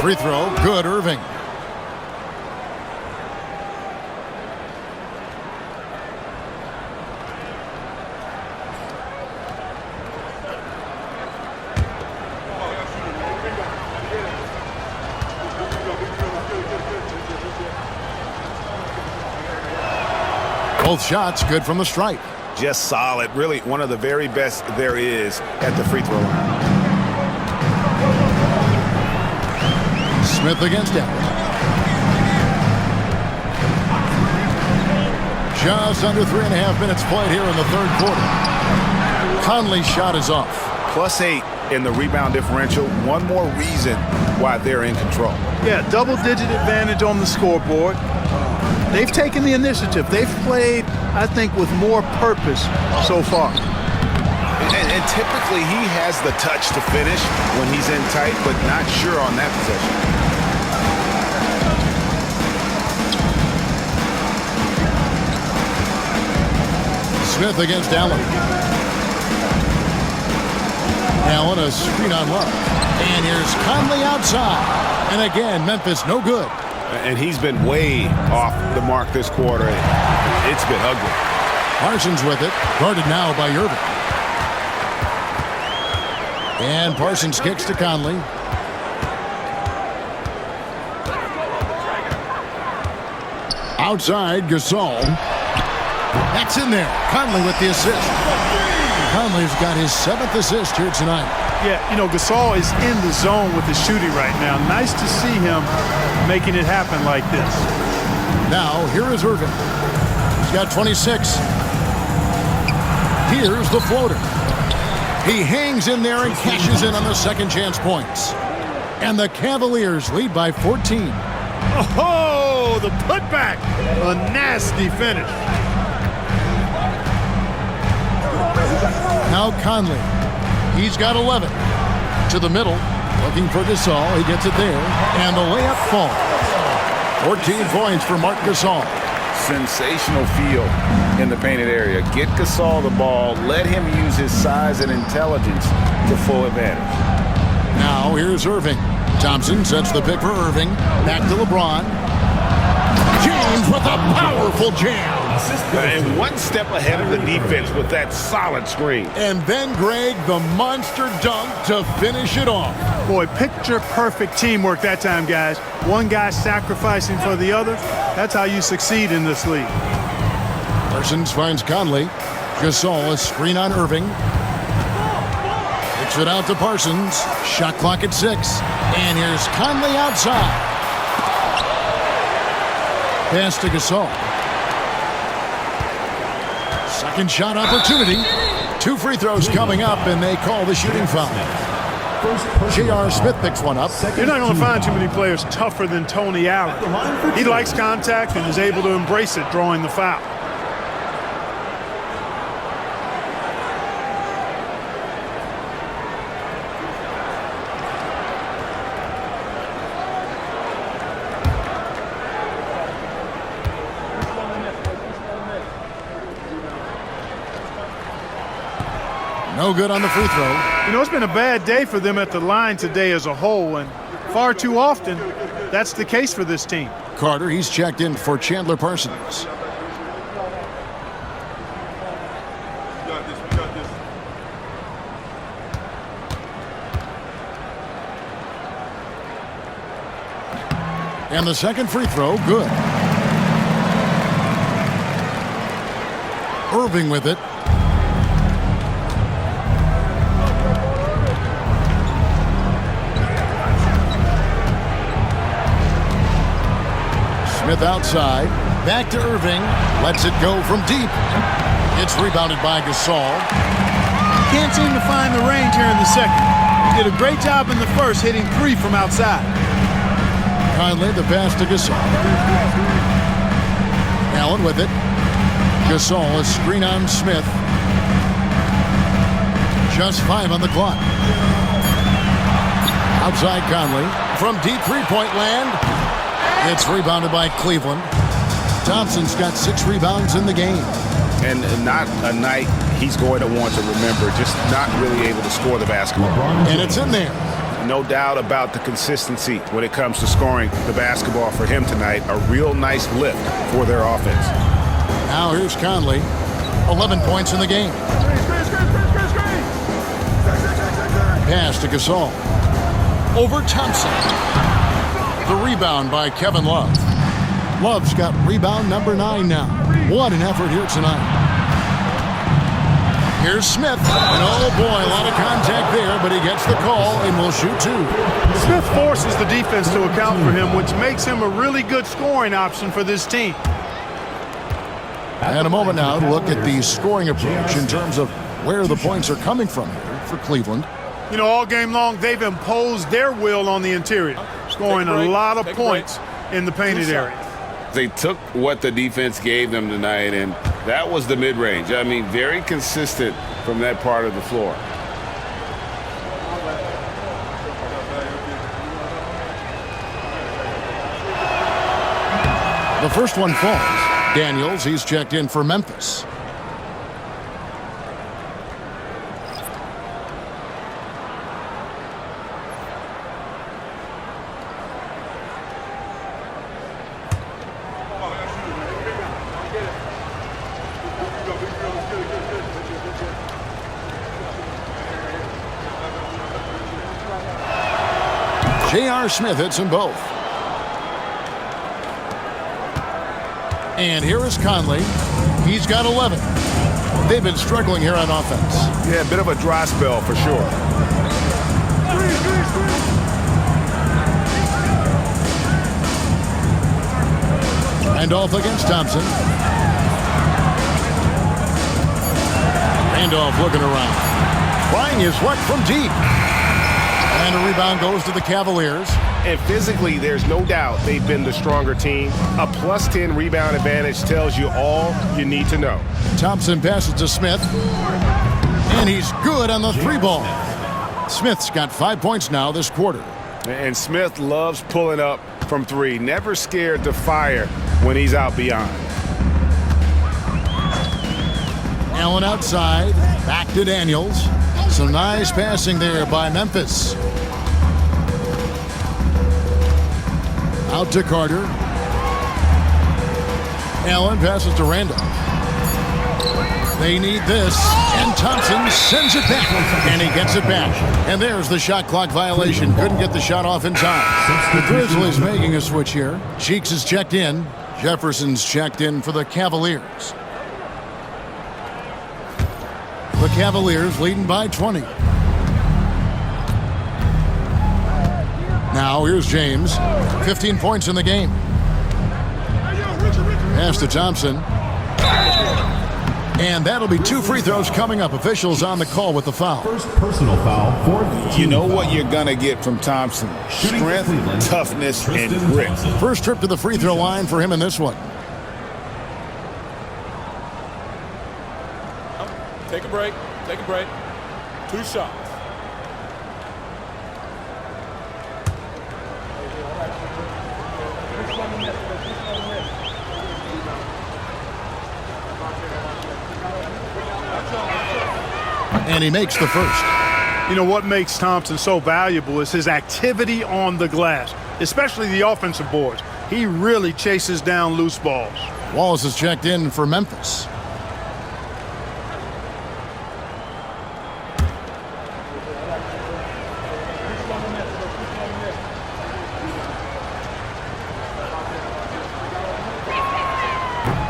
Free throw, good, Irving. Both shots good from the stripe. Just solid. Really one of the very best there is at the free throw line. Smith against Allen. Just under 3.5 minutes played here in the 3rd quarter. Conley's shot is off. +8 in the rebound differential. One more reason why they're in control. Yeah, double-digit advantage on the scoreboard. They've taken the initiative. They've played, I think, with more purpose so far. And typically he has the touch to finish when he's in tight, but not sure on that possession. Smith against Allen. Allen a screen on Love. And here's Conley outside. And again, Memphis no good. And he's been way off the mark this quarter. It's been ugly. Parsons with it. Guarded now by Irving. And Parsons kicks to Conley. Outside, Gasol. That's in there. Conley with the assist. Conley's got his 7th assist here tonight. Yeah, you know, Gasol is in the zone with his shooting right now. Nice to see him making it happen like this. Now, here is Irving. He's got 26. Here's the floater. He hangs in there and cashes in on the second chance points. And the Cavaliers lead by 14. Oh, the putback. A nasty finish. Now Conley. He's got 11. To the middle. Looking for Gasol. He gets it there. And the layup falls. 14 points for Marc Gasol. Sensational feel in the painted area. Get Gasol the ball. Let him use his size and intelligence to full advantage. Now here's Irving. Thompson sets the pick for Irving. Back to LeBron. James with a powerful jam. And one step ahead of the defense with that solid screen. And then Greg, the monster dunk to finish it off. Boy, picture-perfect teamwork that time, guys. One guy sacrificing for the other. That's how you succeed in this league. Parsons finds Conley. Gasol, a screen on Irving. Kicks it out to Parsons. Shot clock at 6. And here's Conley outside. Pass to Gasol. Second shot opportunity. 2 free throws coming up, and they call the shooting foul. J.R. Smith picks one up. You're not going to find too many players tougher than Tony Allen. He likes contact and is able to embrace it, drawing the foul. No good on the free throw. You know, it's been a bad day for them at the line today as a whole, and far too often, that's the case for this team. Carter, he's checked in for Chandler Parsons. And the second free throw, good. Irving with it. Smith outside. Back to Irving. Lets it go from deep. It's rebounded by Gasol. Can't seem to find the range here in the second. He did a great job in the first, hitting 3 from outside. Conley, the pass to Gasol. Allen with it. Gasol, a screen on Smith. Just 5 on the clock. Outside Conley. From deep three-point land. It's rebounded by Cleveland. Thompson's got 6 rebounds in the game. And not a night he's going to want to remember, just not really able to score the basketball. And it's in there. No doubt about the consistency when it comes to scoring the basketball for him tonight. A real nice lift for their offense. Now here's Conley. 11 points in the game. Pass to Gasol. Over Thompson. The rebound by Kevin Love. Love's got rebound number 9 now. What an effort here tonight. Here's Smith. And oh boy, a lot of contact there, but he gets the call and will shoot 2. Smith forces the defense to account for him, which makes him a really good scoring option for this team. And a moment now to look at the scoring approach in terms of where the points are coming from here for Cleveland. You know, all game long, they've imposed their will on the interior, scoring a lot of points in the painted area. They took what the defense gave them tonight, and that was the mid-range. I mean, very consistent from that part of the floor. The first one falls. Daniels, he's checked in for Memphis. J.R. Smith hits them both. And here is Conley. He's got 11. They've been struggling here on offense. Yeah, a bit of a dry spell for sure. Randolph against Thompson. Randolph looking around. Trying his luck from deep. And a rebound goes to the Cavaliers. And physically, there's no doubt they've been the stronger team. A +10 rebound advantage tells you all you need to know. Thompson passes to Smith. And he's good on the 3-ball. Smith's got 5 points now this quarter. And Smith loves pulling up from 3. Never scared to fire when he's out beyond. Allen outside. Back to Daniels. Some nice passing there by Memphis. Out to Carter. Allen passes to Randolph. They need this, and Thompson sends it back, and he gets it back. And there's the shot clock violation. Couldn't get the shot off in time. The Grizzlies making a switch here. Cheeks is checked in. Jefferson's checked in for the Cavaliers. The Cavaliers leading by 20. Now here's James. 15 points in the game. Pass to Thompson. And that'll be 2 free throws coming up. Officials on the call with the foul. First personal foul for You know what you're going to get from Thompson. Strength, toughness, and grit. First trip to the free throw line for him in this one. Take a break. Take a break. 2 shots. And he makes the first. You know what makes Thompson so valuable is his activity on the glass, especially the offensive boards. He really chases down loose balls. Wallace is checked in for Memphis.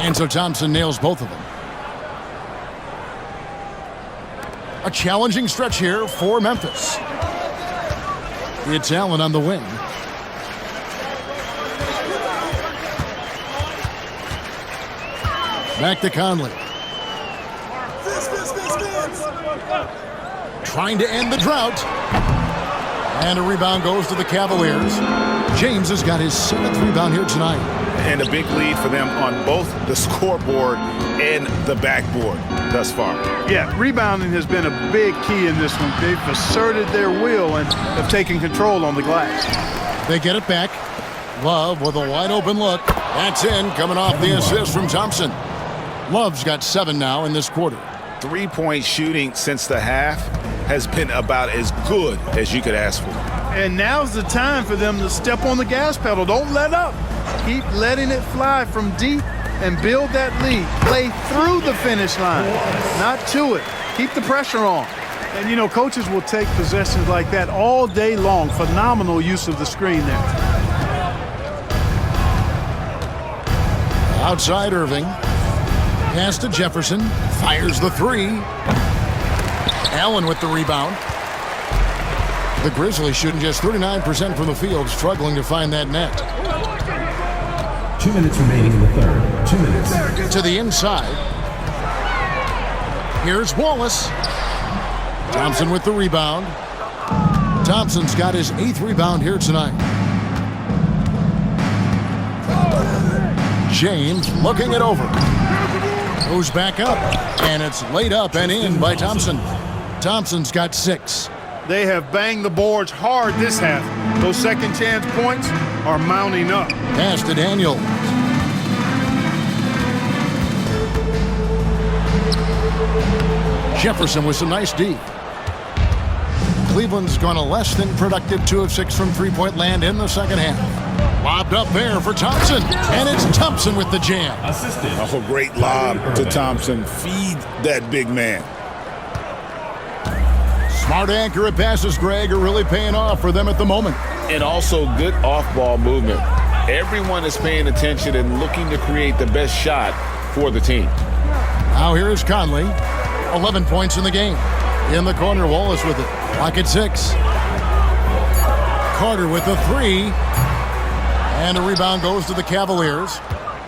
And so Thompson nails both of them. A challenging stretch here for Memphis. It's Allen on the wing. Back to Conley. Trying to end the drought. And a rebound goes to the Cavaliers. James has got his 7th rebound here tonight. And a big lead for them on both the scoreboard and the backboard thus far. Yeah, rebounding has been a big key in this one. They've asserted their will and have taken control on the glass. They get it back. Love with a wide open look. That's in, coming off the assist from Thompson. Love's got 7 now in this quarter. 3-point shooting since the half has been about as good as you could ask for. And now's the time for them to step on the gas pedal. Don't let up. Keep letting it fly from deep and build that lead. Play through the finish line, not to it. Keep the pressure on. And, you know, coaches will take possessions like that all day long. Phenomenal use of the screen there. Outside Irving. Pass to Jefferson. Fires the 3. Allen with the rebound. The Grizzlies shooting just 39% from the field, struggling to find that net. 2 minutes remaining in the third. 2 minutes. To the inside. Here's Wallace. Thompson with the rebound. Thompson's got his 8th rebound here tonight. James looking it over. Goes back up, and it's laid up and in by Thompson. Thompson's got 6. They have banged the boards hard this half. Those second chance points are mounting up. Pass to Daniels. Jefferson with some nice D. Cleveland's gone a less than productive 2 of 6 from three-point land in the second half. Lobbed up there for Thompson, and it's Thompson with the jam. Assisted. Oh, great lob to Thompson. Feed that big man. Smart, accurate passes, Greg, are really paying off for them at the moment. And also good off-ball movement. Everyone is paying attention and looking to create the best shot for the team. Now here's Conley. 11 points in the game. In the corner, Wallace with it. Clock at 6. Carter with the 3. And a rebound goes to the Cavaliers.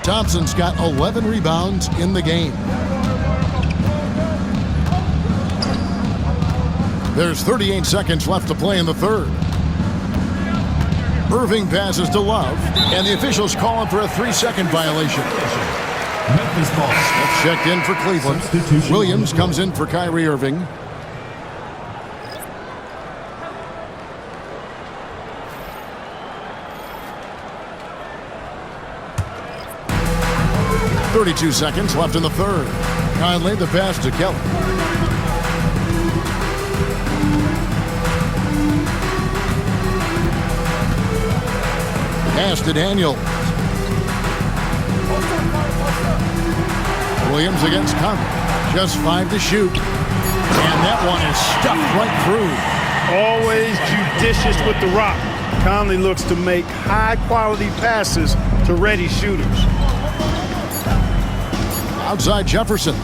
Thompson's got 11 rebounds in the game. There's 38 seconds left to play in the third. Irving passes to Love, and the officials call him for a 3-second violation. Memphis ball. That's checked in for Cleveland. Williams comes in for Kyrie Irving. .32 seconds left in the third. Conley the pass to Kelly. Pass to Daniels. Williams against Conley. Just 5 to shoot. And that one is stuffed right through. Always judicious with the rock. Conley looks to make high-quality passes to ready shooters. Outside Jefferson.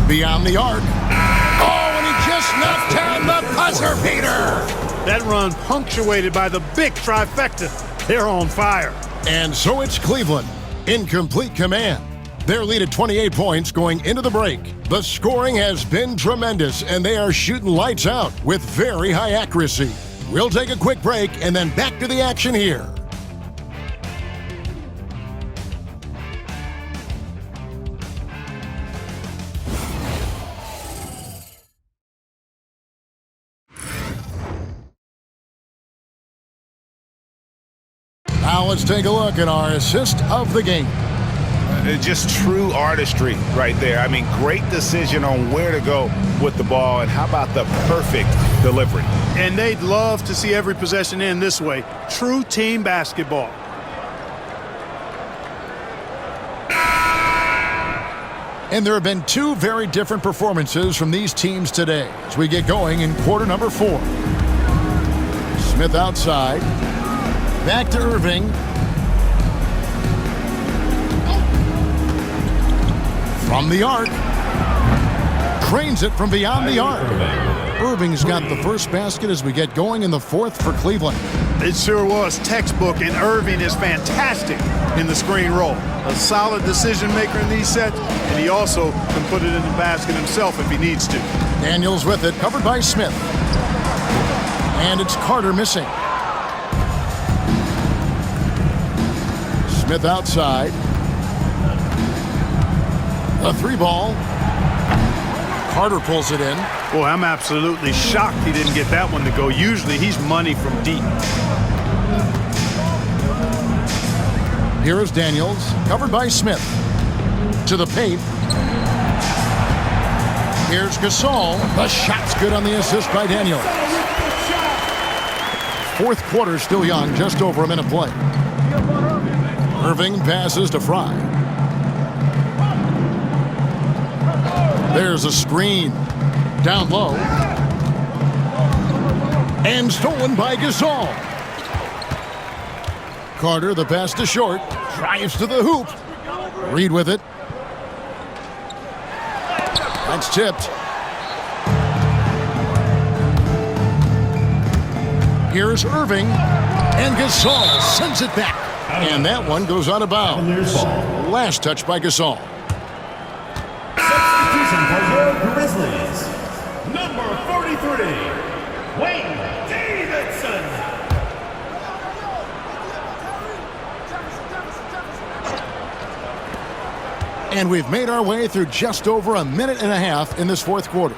Beyond the arc. Oh, and he just knocked down the buzzer beater. That run punctuated by the big trifecta. They're on fire. And so it's Cleveland in complete command. Their lead at 28 points going into the break. The scoring has been tremendous, and they are shooting lights out with very high accuracy. We'll take a quick break and then back to the action here. Now let's take a look at our assist of the game. Just true artistry right there. I mean, great decision on where to go with the ball, and how about the perfect delivery? And they'd love to see every possession end this way. True team basketball. And there have been 2 very different performances from these teams today as we get going in quarter number 4. Smith outside. Back to Irving. From the arc. Cranes it from beyond the arc. Irving's got the first basket as we get going in the 4th for Cleveland. It sure was textbook, and Irving is fantastic in the screen roll. A solid decision maker in these sets, and he also can put it in the basket himself if he needs to. Daniels with it, covered by Smith. And it's Carter missing. Smith outside. A 3-ball. Carter pulls it in. Boy, I'm absolutely shocked he didn't get that one to go. Usually he's money from deep. Here is Daniels, covered by Smith. To the paint. Here's Gasol. The shot's good on the assist by Daniels. 4th quarter still young, just over a minute play. Irving passes to Fry. There's a screen. Down low. And stolen by Gasol. Carter, the pass to short. Drives to the hoop. Reed with it. That's tipped. Here's Irving. And Gasol sends it back. And that one goes out of bounds. Last touch by Gasol. Substitution for your Grizzlies. Number 43, Wayne Davidson. And we've made our way through just over a minute and a half in this 4th quarter.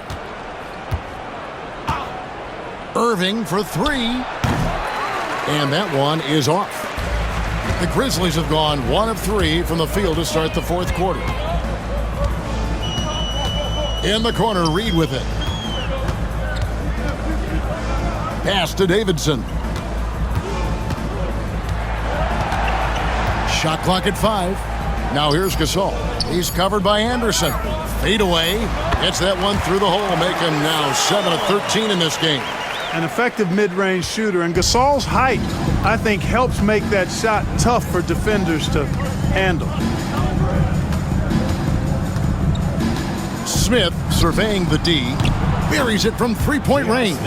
Irving for 3. And that one is off. The Grizzlies have gone 1 of 3 from the field to start the 4th quarter. In the corner, Reed with it. Pass to Davidson. Shot clock at 5. Now here's Gasol. He's covered by Anderson. Fade away. Gets that one through the hole, make him now 7 of 13 in this game. An effective mid-range shooter, and Gasol's height, I think, helps make that shot tough for defenders to handle. Smith surveying the D. Buries it from 3-point range.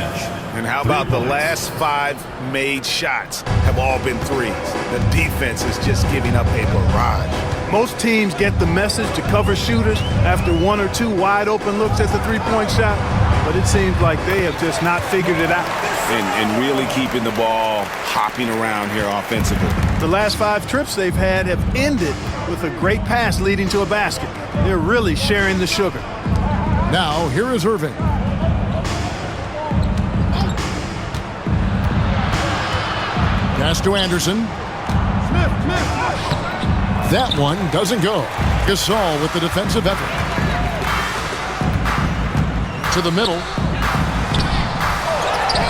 And how about the last 5 made shots have all been threes? The defense is just giving up a barrage. Most teams get the message to cover shooters after 1 or 2 wide open looks at the three-point shot, but it seems like they have just not figured it out. And really keeping the ball hopping around here offensively. The last 5 trips they've had have ended with a great pass leading to a basket. They're really sharing the sugar. Now, here is Irving. Pass to Anderson. That one doesn't go. Gasol with the defensive effort. To the middle.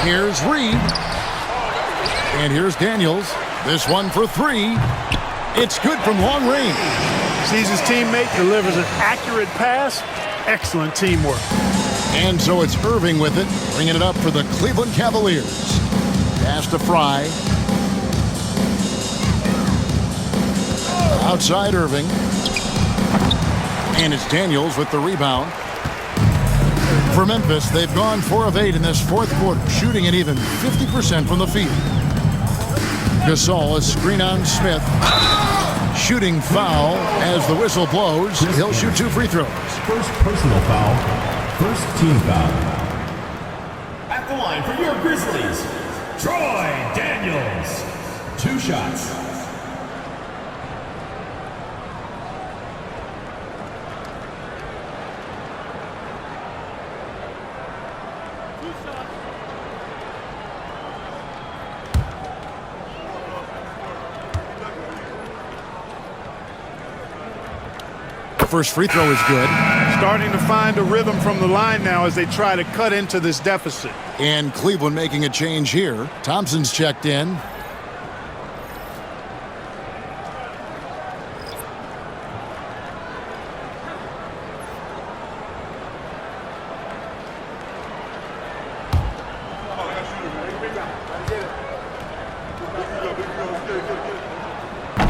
Here's Reed. And here's Daniels. This one for 3. It's good from long range. Sees his teammate, delivers an accurate pass. Excellent teamwork. And so it's Irving with it, bringing it up for the Cleveland Cavaliers. Pass to Fry. Outside Irving. And it's Daniels with the rebound. For Memphis, they've gone 4 of 8 in this fourth quarter, shooting at even 50% from the field. Gasol is screen on Smith. Shooting foul as the whistle blows. He'll shoot 2 free throws. First personal foul. First team foul. At the line for your Grizzlies, Troy Daniels. 2 shots. First free throw is good. Starting to find a rhythm from the line now as they try to cut into this deficit. And Cleveland making a change here. Thompson's checked in.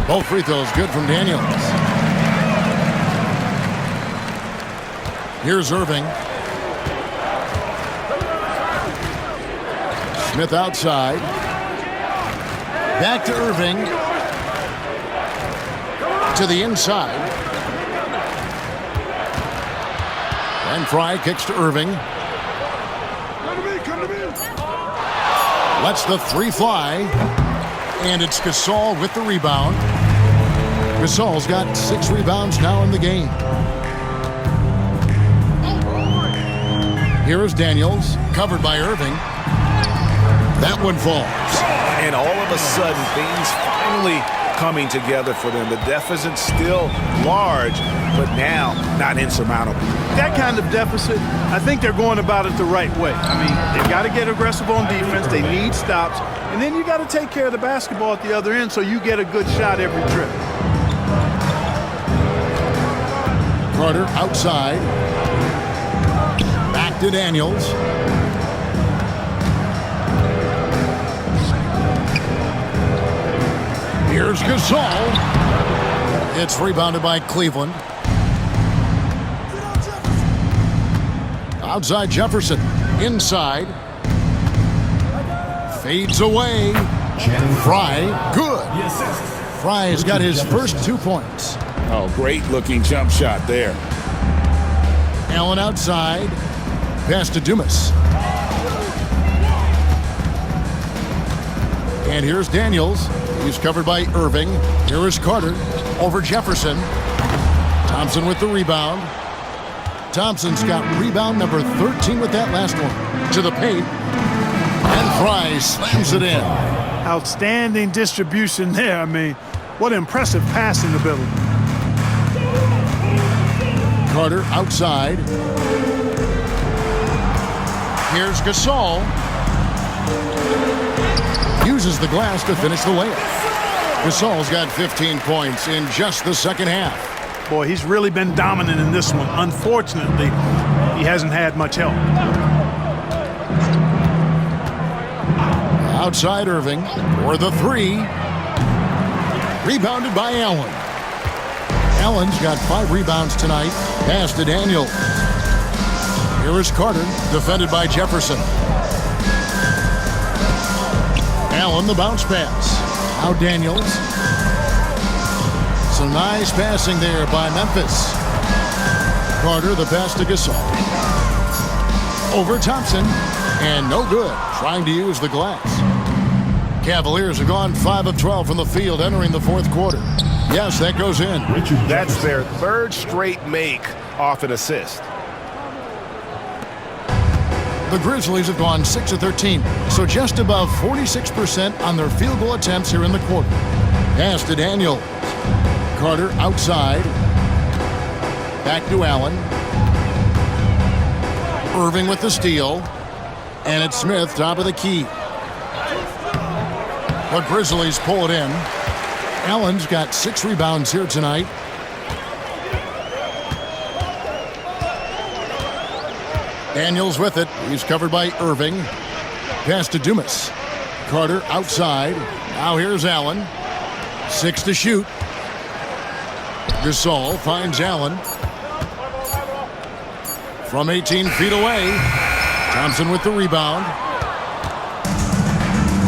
Both free throws good from Daniels. Here's Irving. Smith outside. Back to Irving. To the inside. And Fry kicks to Irving. Lets the 3 fly. And it's Gasol with the rebound. Gasol's got 6 rebounds now in the game. Here is Daniels, covered by Irving. That one falls. And all of a sudden, things finally coming together for them. The deficit's still large, but now not insurmountable. That kind of deficit, I think they're going about it the right way. I mean, they've got to get aggressive on defense. They need stops. And then you got to take care of the basketball at the other end so you get a good shot every trip. Carter outside. Back to Daniels. Here's Gasol. It's rebounded by Cleveland. Outside Jefferson. Inside. Fades away. Fry. Good. Fry's got his first 2 points. Oh, great looking jump shot there. Allen outside. Pass to Dumas. And here's Daniels. He's covered by Irving. Here is Carter over Jefferson. Thompson with the rebound. Thompson's got rebound number 13 with that last one. To the paint. And Fry slams it in. Outstanding distribution there. I mean, what impressive passing ability. Carter outside. Here's Gasol. Uses the glass to finish the layup. Gasol's got 15 points in just the second half. Boy, he's really been dominant in this one. Unfortunately, he hasn't had much help. Outside Irving for the 3. Rebounded by Allen. Allen's got 5 rebounds tonight. Pass to Daniels. Here is Carter, defended by Jefferson. Allen the bounce pass. Now Daniels. Some nice passing there by Memphis. Carter the pass to Gasol. Over Thompson. And no good. Trying to use the glass. Cavaliers have gone 5 of 12 from the field entering the fourth quarter. Yes, that goes in. That's their third straight make off an assist. The Grizzlies have gone 6 of 13, so just above 46% on their field goal attempts here in the quarter. Pass to Daniels. Carter outside. Back to Allen. Irving with the steal. And it's Smith, top of the key. The Grizzlies pull it in. Allen's got 6 rebounds here tonight. Daniels with it. He's covered by Irving. Pass to Dumas. Carter outside. Now here's Allen. 6 to shoot. Gasol finds Allen. From 18 feet away. Thompson with the rebound.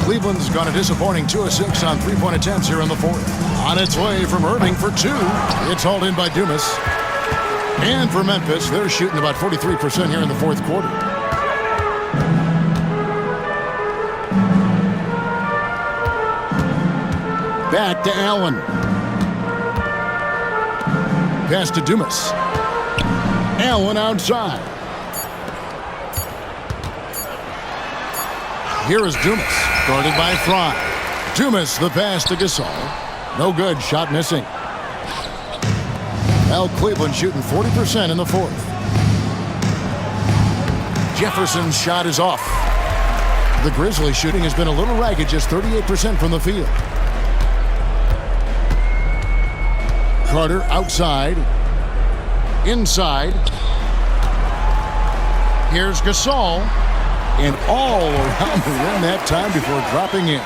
Cleveland's gone a disappointing 2 of 6 on 3-point attempts here in the fourth. On its way from Irving for 2. It's hauled in by Dumas. And for Memphis, they're shooting about 43% here in the fourth quarter. Back to Allen. Pass to Dumas. Allen outside. Here is Dumas, guarded by Fry. Dumas, the pass to Gasol. No good, shot missing. Well, Cleveland shooting 40% in the fourth. Jefferson's shot is off. The Grizzlies shooting has been a little ragged, just 38% from the field. Carter outside. Inside. Here's Gasol. And all around the rim that time before dropping in.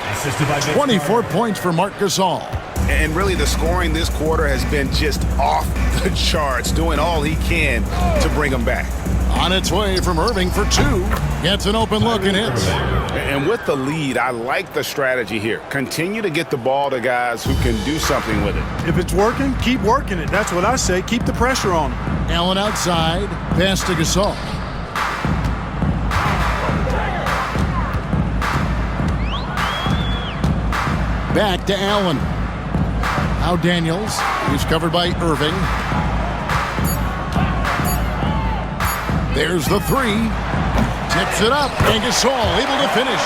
24 points for Marc Gasol. And really the scoring this quarter has been just off the charts, doing all he can to bring them back. On its way from Irving for 2. Gets an open look and hits. And with the lead, I like the strategy here. Continue to get the ball to guys who can do something with it. If it's working, keep working it. That's what I say. Keep the pressure on him. Allen outside. Pass to Gasol. Back to Allen. Now Daniels. He's covered by Irving. There's the 3. Tips it up. And Gasol able to finish.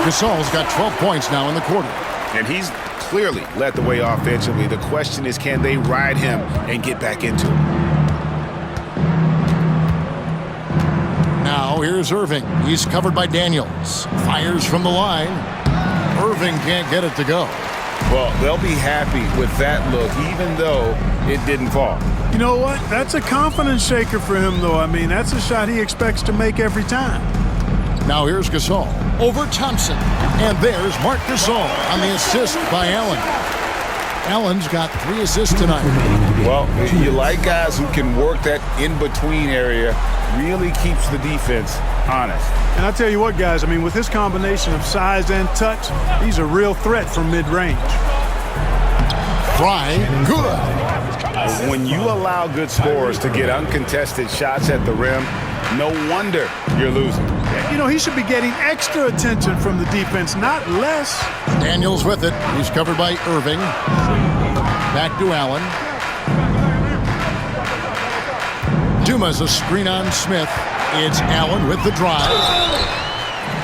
Gasol's got 12 points now in the quarter. And he's clearly led the way offensively. The question is, can they ride him and get back into it? Now here's Irving. He's covered by Daniels. Fires from the line. Irving can't get it to go. Well, they'll be happy with that look, even though it didn't fall. You know what? That's a confidence shaker for him, though. I mean, that's a shot he expects to make every time. Now here's Gasol. Over Thompson. And there's Marc Gasol on the assist by Allen. Allen's got 3 assists tonight. Well, you like guys who can work that in-between area, really keeps the defense honest. And I tell you what, guys, I mean, with his combination of size and touch, he's a real threat from mid-range. Fry, good. When you allow good scorers to get uncontested shots at the rim, no wonder you're losing. You know, he should be getting extra attention from the defense, not less. Daniels with it. He's covered by Irving. Back to Allen. Dumas a screen on Smith. It's Allen with the drive.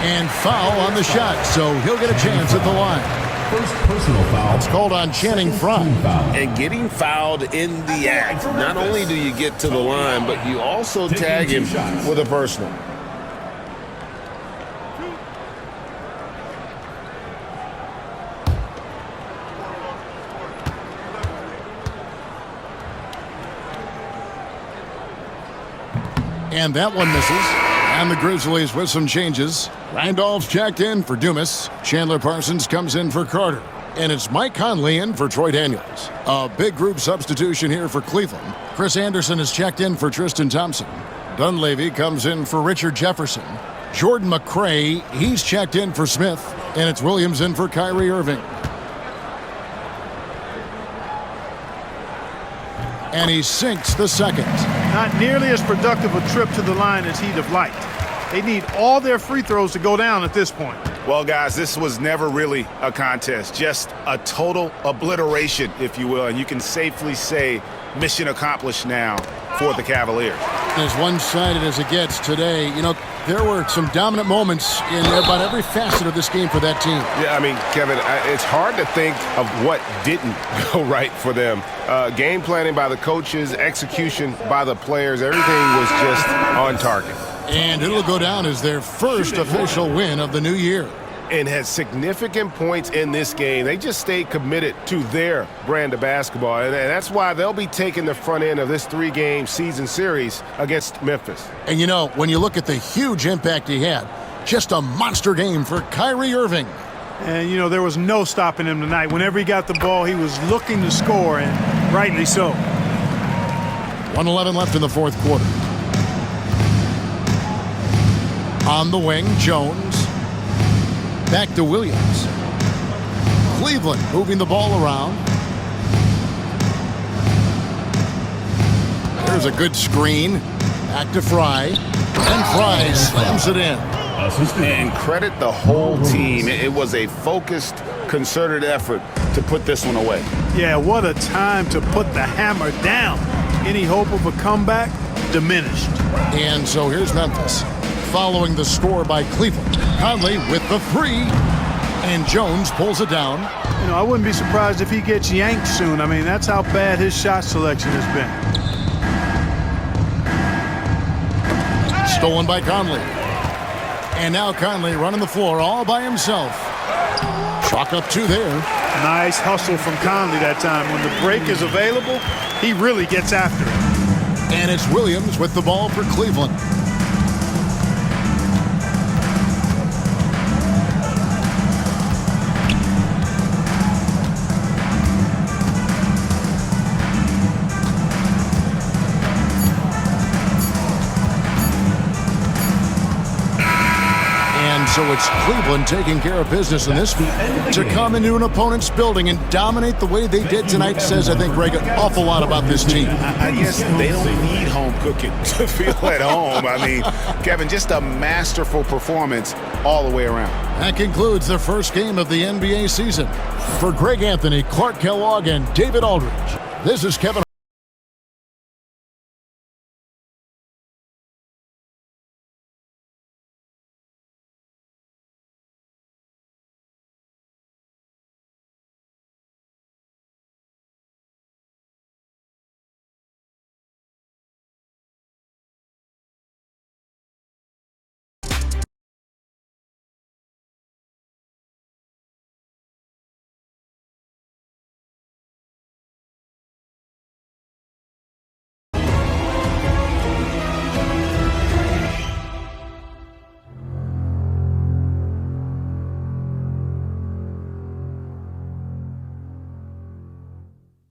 And foul on the shot, so he'll get a chance at the line. First personal foul. It's called on Channing Frye. And getting fouled in the act, not only do you get to the line, but you also tag him with a personal. And that one misses. And the Grizzlies with some changes. Randolph's checked in for Dumas. Chandler Parsons comes in for Carter. And it's Mike Conley in for Troy Daniels. A big group substitution here for Cleveland. Chris Anderson is checked in for Tristan Thompson. Dunleavy comes in for Richard Jefferson. Jordan McRae, he's checked in for Smith. And it's Williams in for Kyrie Irving. And he sinks the second. Not nearly as productive a trip to the line as he'd have liked. They need all their free throws to go down at this point. Well, guys, this was never really a contest, just a total obliteration, if you will. And you can safely say mission accomplished now for the Cavaliers. As one-sided as it gets today, you know, there were some dominant moments in about every facet of this game for that team. Yeah, I mean, Kevin, it's hard to think of what didn't go right for them. Game planning by the coaches, execution by the players, everything was just on target. And it'll go down as their first official win of the new year. And had significant points in this game. They just stayed committed to their brand of basketball. And that's why they'll be taking the front end of this 3-game season series against Memphis. And, you know, when you look at the huge impact he had, just a monster game for Kyrie Irving. And, you know, there was no stopping him tonight. Whenever he got the ball, he was looking to score, and rightly so. 1:11 left in the fourth quarter. On the wing, Jones. Back to Williams. Cleveland moving the ball around. There's a good screen. Back to Fry. And Fry slams it in. And credit the whole team. It was a focused, concerted effort to put this one away. Yeah, what a time to put the hammer down. Any hope of a comeback diminished. And so here's Memphis. Following the score by Cleveland. Conley with the 3. And Jones pulls it down. You know, I wouldn't be surprised if he gets yanked soon. I mean, that's how bad his shot selection has been. Stolen by Conley. And now Conley running the floor all by himself. Chalk up 2 there. Nice hustle from Conley that time. When the break is available, he really gets after it. And it's Williams with the ball for Cleveland. So it's Cleveland taking care of business in this to come into an opponent's building and dominate the way they did tonight says, I think, Greg, an awful lot about this team. I guess they don't need home cooking to feel at home. I mean, Kevin, just a masterful performance all the way around. That concludes the first game of the NBA season. For Greg Anthony, Clark Kellogg, and David Aldridge, this is Kevin.